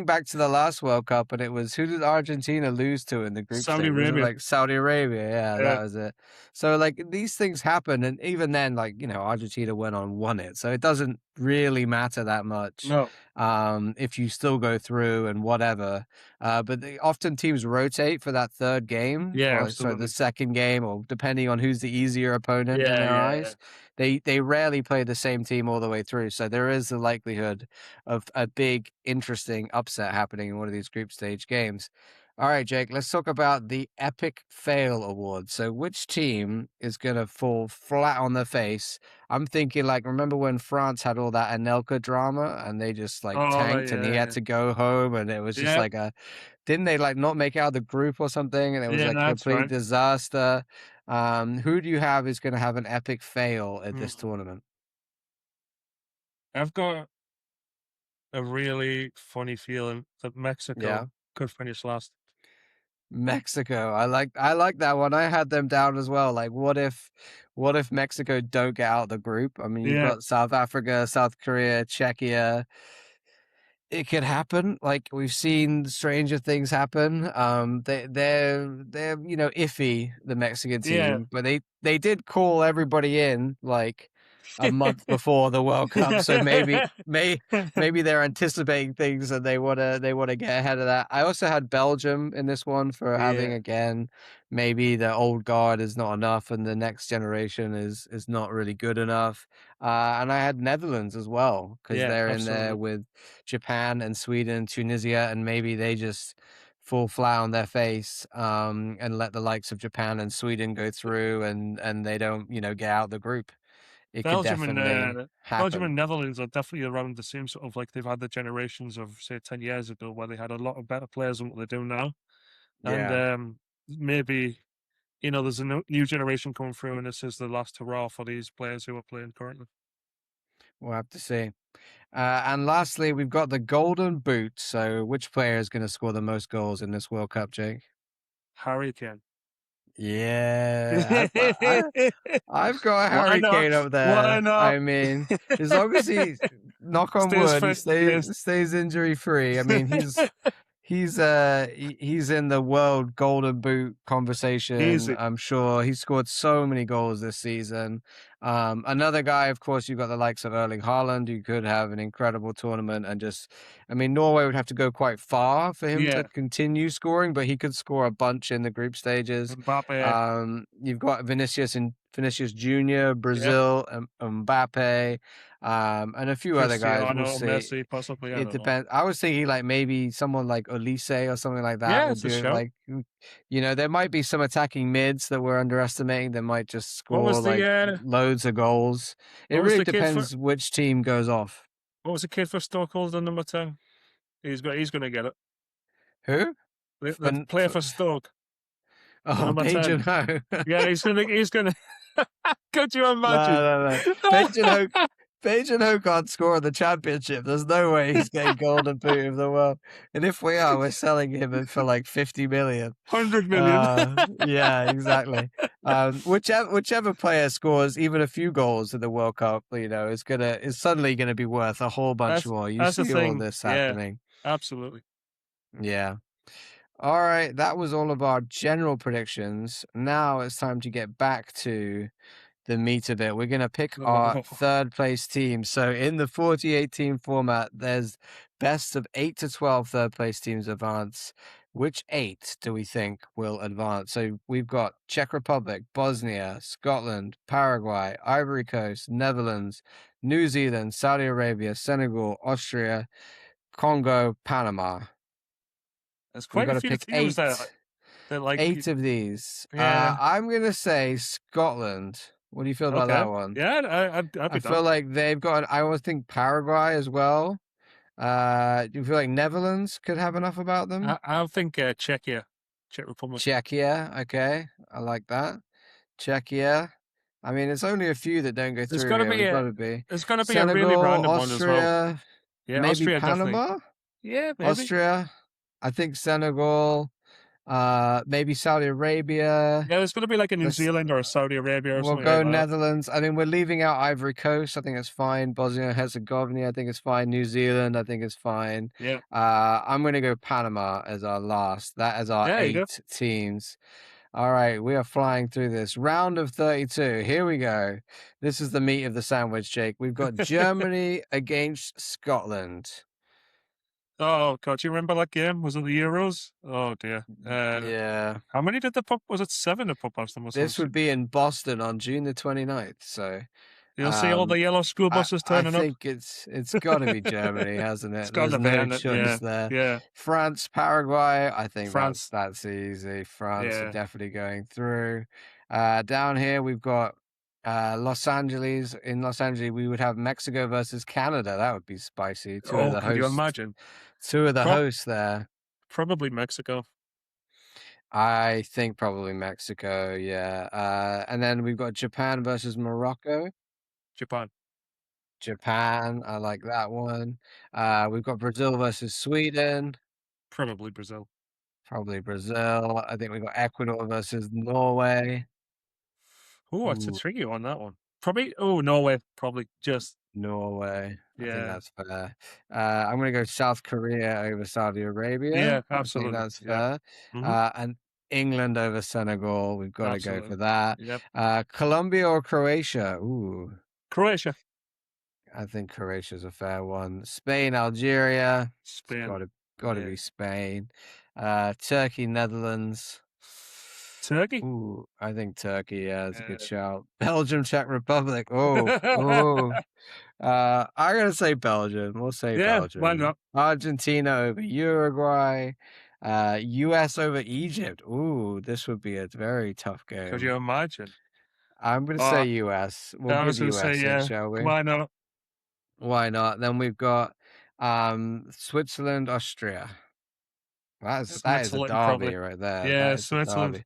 back to the last World Cup, and it was who did Argentina lose to in the group Saudi stage? Was it Arabia. like Saudi Arabia? Yeah, Yeah. that was it. So like these things happen, and even then, like Argentina went on won it, so it doesn't really matter that much No. if you still go through and whatever. But often teams rotate for that third game, Yeah, or sorry, the absolutely. second game, or depending on who's the easier opponent in Yeah, their yeah, yeah. eyes. They rarely play the same team all the way through, so there is the likelihood of a big, interesting upset happening in one of these group stage games. All right, Jake, let's talk about the Epic Fail Award. So, which team is going to fall flat on their face? I'm thinking, like, remember when France had all that Anelka drama and they just like Oh, tanked and he had yeah. to go home and it was just Yeah. like didn't they like not make it out of the group or something? And it was Yeah, like a that's complete right. disaster. Who do you have is going to have an epic fail at this Mm. tournament? I've got a really funny feeling that Yeah. Mexico could finish last. Mexico. I like that one. I had them down as well. Like what if Mexico don't get out of the group? I mean, you've Yeah. got South Africa, South Korea, Czechia. It could happen. Like we've seen stranger things happen. They're iffy, the Mexican Yeah. team, but they did call everybody in like a month before the World Cup, so maybe they're anticipating things and they wanna get ahead of that. I also had Belgium in this one for having, Yeah. again, maybe the old guard is not enough and the next generation is not really good enough. And I had Netherlands as well because Yeah, they're in there absolutely. with Japan and Sweden, Tunisia, and maybe they just fall flat on their face, and let the likes of Japan and Sweden go through and they don't, get out the group. It could Belgium and definitely Belgium happen. and Netherlands are definitely around the same sort of like they've had the generations of say 10 years ago where they had a lot of better players than what they do now, and Yeah, maybe there's a new generation coming through, and this is the last hurrah for these players who are playing currently. we'll have to see. And lastly, we've got the Golden Boot. So, which player is going to score the most goals in this World Cup, Jake? Harry Kane. Yeah, I've got a Why Harry not? Kane up Why there. not? I mean, as long as he, knock on Stays wood, he fit. Yes. stays injury free. I mean, he's in the world golden boot conversation. Easy. I'm sure he scored so many goals this season. Another guy, of course, you've got the likes of Erling Haaland, who could have an incredible tournament and just, I mean, Norway would have to go quite far for him to Yeah. continue scoring, but he could score a bunch in the group stages. Mbappe. You've got Vinicius Junior, Yep. Brazil, Mbappe, and a few other guys. We'll Cristiano, see. Messi, possibly. I It don't know. depends. I was thinking like maybe someone like Olise or something like that Yeah, would it's a do it. shout. Like, there might be some attacking mids that we're underestimating that might just What score was the like uh, loads of goals. It what was really the kid for depends which team goes off. what was the kid for Stoke called the number 10? He's gonna get it. Who? The player for Stoke, the Oh, number 10. Pigeon Ho. Yeah, he's gonna could you No, imagine? no, no. Pigeon Ho can't score in the championship. There's no way he's getting golden boot of the world. And if we are, we're selling him for like 50 million. 100 million. Yeah, exactly. Whichever player scores even a few goals in the World Cup, is suddenly gonna be worth a whole bunch more. You That's the see all thing. this Yeah, happening. absolutely. Yeah. All right, that was all of our general predictions. Now it's time to get back to the meat of it. We're going to pick our Oh, third place team. So in the 48 team format, there's best of 8 to 12 third place teams advance. Which 8 do we think will advance? So we've got Czech Republic, Bosnia, Scotland, Paraguay, Ivory Coast, Netherlands, New Zealand, Saudi Arabia, Senegal, Austria, Congo, Panama. there's We've quite a got to few pick teams there eight that like. 8 of these. Yeah. I'm gonna say Scotland. What do you feel about Okay. that one? Yeah, I'd I be down. feel like they've got. I always think Paraguay as well. Do you feel like Netherlands could have enough about them? I think Czechia, Czech Republic. Czechia, okay, I like that. Czechia. I mean, it's only a few that don't go There's through got to here. be We've got a to be there's got to be a really Senegal, random one as well. Austria, Yeah, maybe Austria definitely. Panama. Yeah, maybe. Austria. I think Senegal. Maybe Saudi Arabia. Yeah, there's going to be like a New Let's Zealand or a Saudi Arabia or We'll something like go that. Netherlands. I mean, we're leaving out Ivory Coast. I think it's fine. Bosnia and Herzegovina. I think it's fine. New Zealand. I think it's fine. Yeah, I'm going to go Panama as our last. That is our there you go. 8 teams. All right, we are flying through this round of 32. Here we go. This is the meat of the sandwich, Jake. We've got Germany against Scotland. Oh God, do you remember that game? Was it the Euros? Oh dear. Yeah, How many did the puck? Was it 7 the puck lost them or this something? would be in Boston on June the 29th. So You'll see all the Um, yellow school buses I turning up. think it's got to be Germany, hasn't It's it? got There's to be, no hasn't it? Yeah, choice there. yeah. France, Paraguay, I think that's France. that's easy. France are Yeah. definitely going through. Down here we've got Los Angeles. In Los Angeles, we would have Mexico versus Canada. That would be spicy. Oh, could you imagine? Two of the Pro- hosts there. Probably Mexico, I think probably Mexico, yeah. And then we've got Japan versus Morocco. Japan. Japan, I like that one. We've got Brazil versus Sweden, Probably Brazil. probably Brazil. I think we've got Ecuador versus Norway. Oh, it's a Ooh, tricky one, that one. Probably, oh, Norway, probably just, Norway. I think Yeah. that's fair. I'm gonna go South Korea over Saudi Arabia. Yeah, I think absolutely. that's Yeah. fair. Mhm. And England over Senegal. We've got to go Absolutely. for that. Yep. Colombia or Croatia? Ooh, Croatia. I think Croatia's a fair one. Spain, Algeria. It's Spain. gotta Yeah. be Spain. Turkey, Netherlands. Turkey. Ooh, I think Turkey, yeah, is a good Yeah. shout. Belgium, Czech Republic. Oh. I'm gonna say Belgium. We'll say Yeah, why Belgium. not? Argentina over Uruguay. US over Egypt. Ooh, this would be a very tough Could game. you imagine? I'm gonna say Uh, US. We'll I give was gonna say, US in, yeah, shall we? why not? Why not? Then we've got Switzerland, Austria. That is a Switzerland, probably. derby right there. Yeah, That is a Switzerland. derby.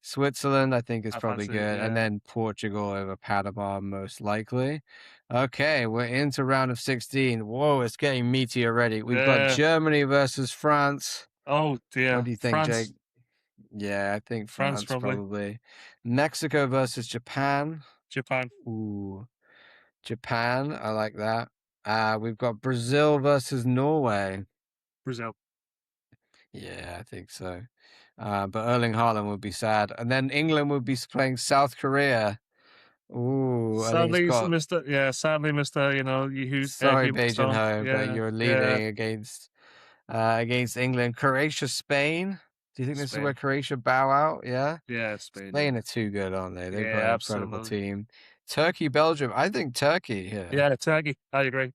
Switzerland, I think, is I probably fancy it, good, and yeah. then Portugal over Panama, most likely. Okay, we're into round of 16. Whoa, it's getting meaty already. We've got Yeah. Germany versus France. Oh, What dear. do you think, Jake? France. Yeah, I think France, France probably. probably. Mexico versus Japan. Japan. Ooh, Japan. I like that. We've got Brazil versus Norway. Brazil. Yeah, I think so. But Erling Haaland would be sad. And then England would be playing South Korea. Ooh, I think it's Sadly, got sadly, Mr. sorry, Hubert Beijing Stone. home, but Yeah, you're yeah. leading against England. Croatia, Spain. Do you think this is where Spain. Croatia bow out? Yeah. Yeah, Spain, yeah. Spain are too good, aren't they? They've got Yeah, an incredible absolutely. team. Turkey, Belgium. I think Turkey here. Yeah, Turkey. I agree.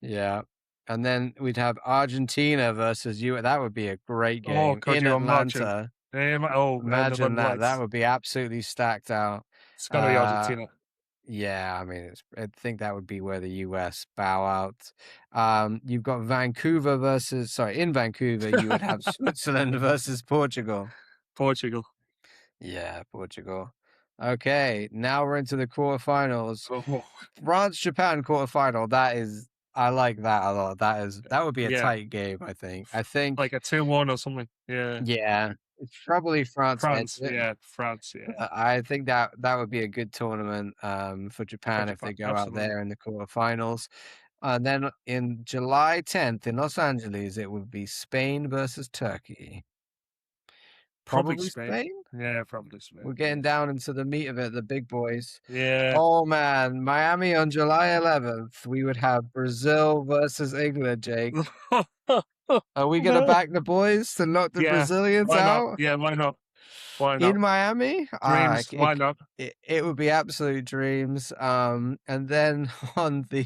Yeah. And then we'd have Argentina versus you. That would be a great Oh, game could in you imagine? Atlanta. And the Imagine Northern that. That Lights. would be absolutely stacked out. It's gotta be Uh, Argentina. yeah, I mean, I think that would be where the US bow out. You've got in Vancouver, you would have Switzerland versus Portugal. Portugal. Yeah, Portugal. Okay, now we're into the quarterfinals. Oh, France, Japan quarterfinal. I like that a lot. That would be a yeah. tight game, I think. I think, Like a 2-1 or something. Yeah. yeah, it's probably France ends France. it. Yeah, France. Yeah. I think that would be a good tournament for For Japan if Japan. they go out Absolutely. there in the quarterfinals. Then in July 10th in Los Angeles, it would be Spain versus Turkey. Probably Probably Spain. Spain. Yeah, probably Spain. We're getting Yeah. down into the meat of it, the big boys. Yeah. Oh man, Miami on July 11th. We would have Brazil versus England, Jake. Are we gonna back the boys to knock the Yeah. Brazilians Why not? out? Yeah, why not? Why not? In Miami? Dreams. Why not? It would be absolute dreams. And then on the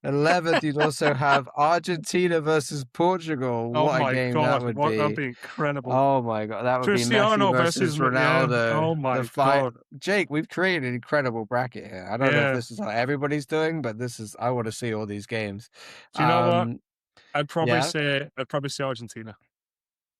11th, you'd also have Argentina versus Portugal. Oh What a my game that God. would What that'd be. be incredible. Oh my God, that would be Messi Cristiano versus versus yeah. Ronaldo. Oh The my fight. God. Jake, we've created an incredible bracket here. I don't know if Yeah. this is how everybody's doing, but I want to see all these games. Do you know what? Um, I'd probably yeah, say Argentina.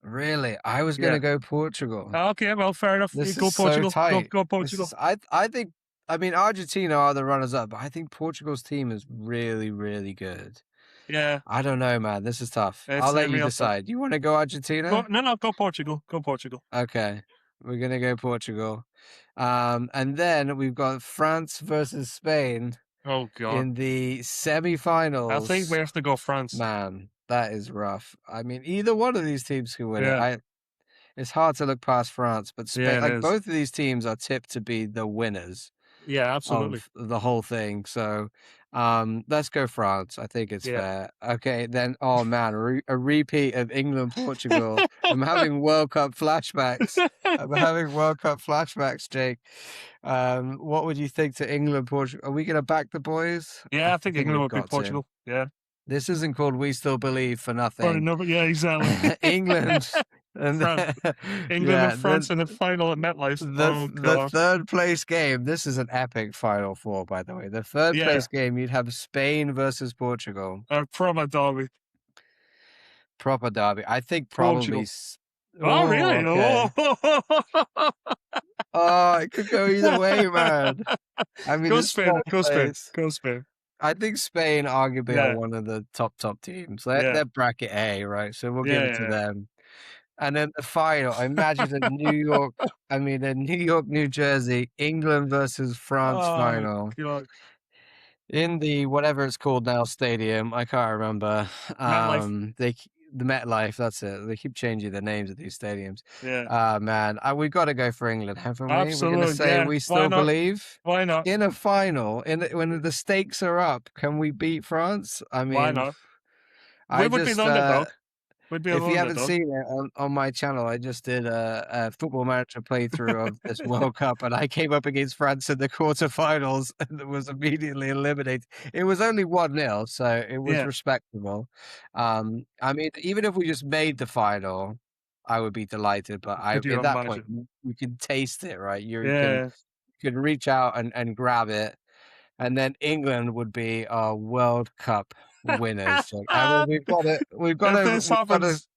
really. I was gonna Yeah. go Portugal. Okay, well, fair enough. You This is go so Portugal. Go tight. go This Portugal. is I think I mean Argentina are the runners up, but I think Portugal's team is really, really good. Yeah. I don't know, man. This is tough. I'll It's let you real tough. decide. You want to go Go Argentina? no, no, go Portugal. Go Portugal. Okay. We're gonna go Portugal. And then we've got France versus Spain Oh God. in the I think we semifinals. have to go France. Man, that is rough. I mean, either one of these teams can win it. Yeah. It's hard to look past France, but Yeah, Spain, it like is. both of these teams are tipped to be the winners Yeah, absolutely. of the whole thing. So, let's go France. I think it's Yeah. fair. Okay, then. Oh man, a repeat of England Portugal. I'm having World Cup flashbacks. I'm having World Cup flashbacks, Jake. What would you think to England Portugal? Are we gonna back the boys? Yeah, I I think think England we've would beat got to. Portugal. Yeah. This isn't called We Still Believe for Or nothing. no, yeah, exactly. England and France. England and yeah, France in the final at MetLife. Oh the God. third place game. This is an epic Final Four, by the way. The third Yeah. place game, you'd have Spain versus Portugal. Promo derby. Proper derby. I think probably. Portugal. Oh, Oh, really? okay. Oh. Oh, it could go either way, man. I mean, Go it's Spain. small Go Spain. place. Go Spain. I think Spain arguably are Yeah. one of the top teams. Yeah. They're bracket A, right? So we'll give Yeah. it to Yeah. them. And then the final, imagine a New York, New Jersey, England versus France Oh final. God. In the whatever it's called now stadium, I can't remember. MetLife. The MetLife, that's it. They keep changing the names of these stadiums. Yeah, Man, we got to go for England, haven't we? We're going to absolutely. say Yeah, we why still not? believe Why not? in a final. When the stakes are up, can we beat France? I Why mean, not? We I would be the just underdog. We'd be the if you haven't underdog. seen it on my channel, I just did a Football Manager playthrough of this World Cup, and I came up against France in the quarterfinals and was immediately eliminated. It was only 1-0, so it was Yeah, respectable. I mean, even if we just made the final, I would be delighted. But could you at that point, imagine? you can taste it, right? Yeah. You can reach out and grab it, and then England would be our World Cup winners. Like, I mean, If this we've got to happens,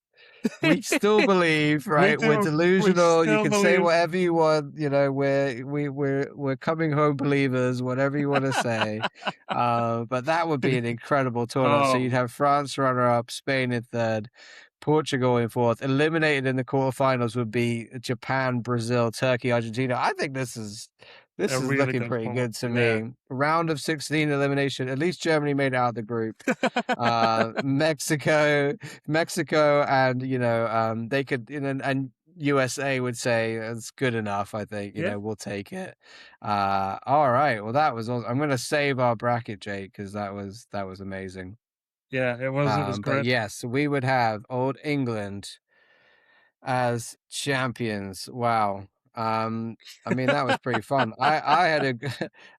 we still believe, we right? We're do. We delusional. You still can say believe. whatever you want. You know, we're coming home believers. Whatever you want to say, but that would be an incredible tournament. So you'd Oh, have France runner up, Spain in third, Portugal in fourth. Eliminated in the quarterfinals would be Japan, Brazil, Turkey, Argentina. I think this a is really looking good pretty point. good to Yeah. me. Round of 16 elimination. At least Germany made it out of the group. Mexico, and they could, and USA would say it's good enough. I think Yeah. we'll take it. All right. Well, that was awesome. I'm gonna save our bracket, Jake, because that was amazing. Yeah, it was But great. yes, we would have old England as champions. Wow. I mean, that was pretty fun. I had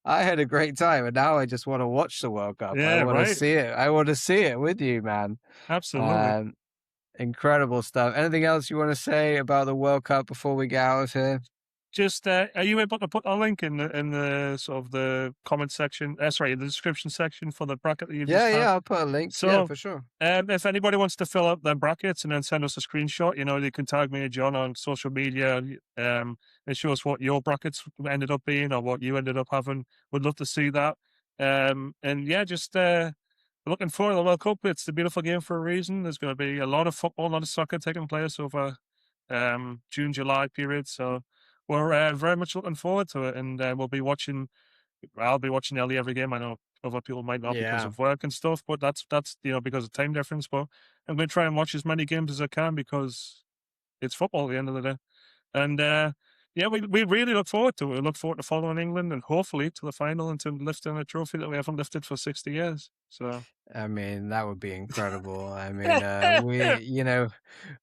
I had a great time, and now I just want to watch the World Cup. I Yeah, want to right. see it. I want to see it with you, man. Absolutely. Um, Incredible stuff. Anything else you want to say about the World Cup before we get out of here? Just are you able to put a link in the sort of the comment section? Sorry, the description section for the bracket that you've Yeah, just had. yeah, I'll put a link. Yeah, So, for sure. if anybody wants to fill out their brackets and then send us a screenshot, they can tag me and John on social media. And show us what your brackets ended up being or what you ended up having. Would love to see that. And yeah, just looking forward to the World Cup. It's a beautiful game for a reason. There's going to be a lot of football, a lot of soccer taking place over June, July period. So we're very much looking forward to it, and we'll be watching. I'll be watching nearly every game. I know other people might not because Yeah. of work and stuff, but that's because of time difference. But I'm going to try and watch as many games as I can because it's football at the end of the day. And yeah, we really look forward to it. We look forward to following England and hopefully to the final and to lifting a trophy that we haven't lifted for 60 years. So I mean, that would be incredible. I mean,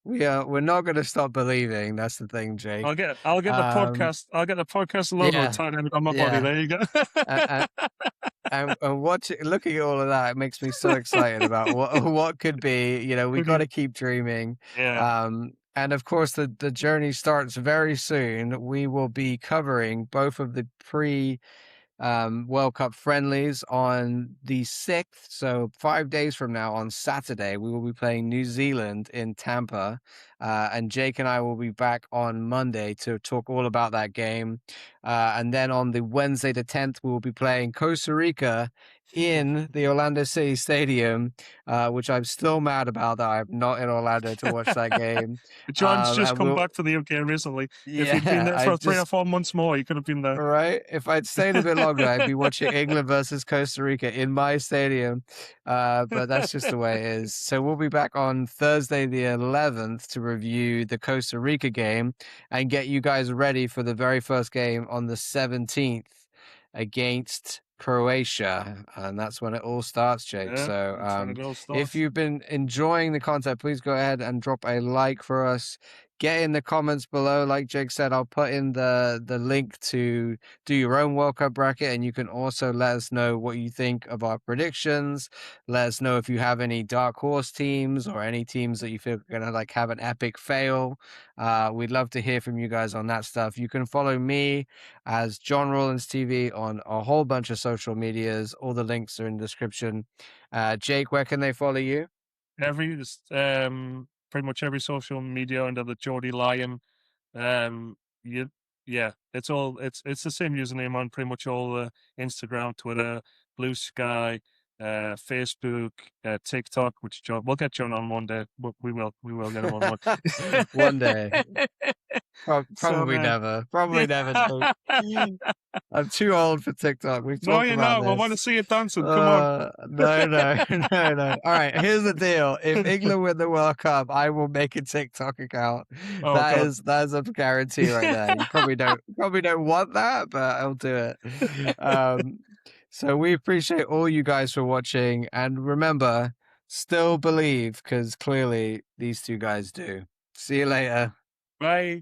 we're not going to stop believing. That's the thing, Jake. Um, I'll get the podcast logo yeah, tied on my body. yeah. There you go. Uh, and looking at all of that, it makes me so excited about what what could be. We got to keep dreaming. Yeah. And of course, the journey starts very soon. We will be covering both of the World Cup friendlies on the 6th. So 5 days from now, on Saturday, we will be playing New Zealand in Tampa. And Jake and I will be back on Monday to talk all about that game. And then on the Wednesday the 10th, we will be playing Costa Rica in the Orlando City Stadium, which I'm still mad about that I'm not in Orlando to watch that game. John's just And come we'll, back for the UK recently. If he'd been yeah, there I for 3 or 4 months just more, he could have been there. right? If I'd stayed a bit longer, I'd be watching England versus Costa Rica in my stadium. But that's just the way it is. So we'll be back on Thursday, the 11th, to review the Costa Rica game and get you guys ready for the very first game on the 17th against Croatia. And that's when it all starts, Jake. Yeah, So that's when it all if starts. you've been enjoying the content, please go ahead and drop a like for us. Get in the comments below. Like Jake said, I'll put in the link to do your own World Cup bracket, and you can also let us know what you think of our predictions. Let us know if you have any dark horse teams or any teams that you feel are gonna have an epic fail. We'd love to hear from you guys on that stuff. You can follow me as John Rollins TV on a whole bunch of social medias. All the links are in the description. Jake, where can they follow you? Pretty much every social media under the Geordie Lion. Um, you, yeah, it's the same username on pretty much all Instagram, Twitter, Blue Sky, Facebook, TikTok. Which John, we'll get John on one day. We will get him on one. One day. So, Probably never. Probably never, Jake. I'm too old for TikTok. We've no, talked you're about not. I want to this. see you dancing. Come on. No, no, no, no. All right, here's the deal. If England win the World Cup, I will make a TikTok account. Oh God. That is a guarantee right there. You probably don't want that, but I'll do it. So we appreciate all you guys for watching, and remember, still believe, because clearly these two guys do. See you later. Bye.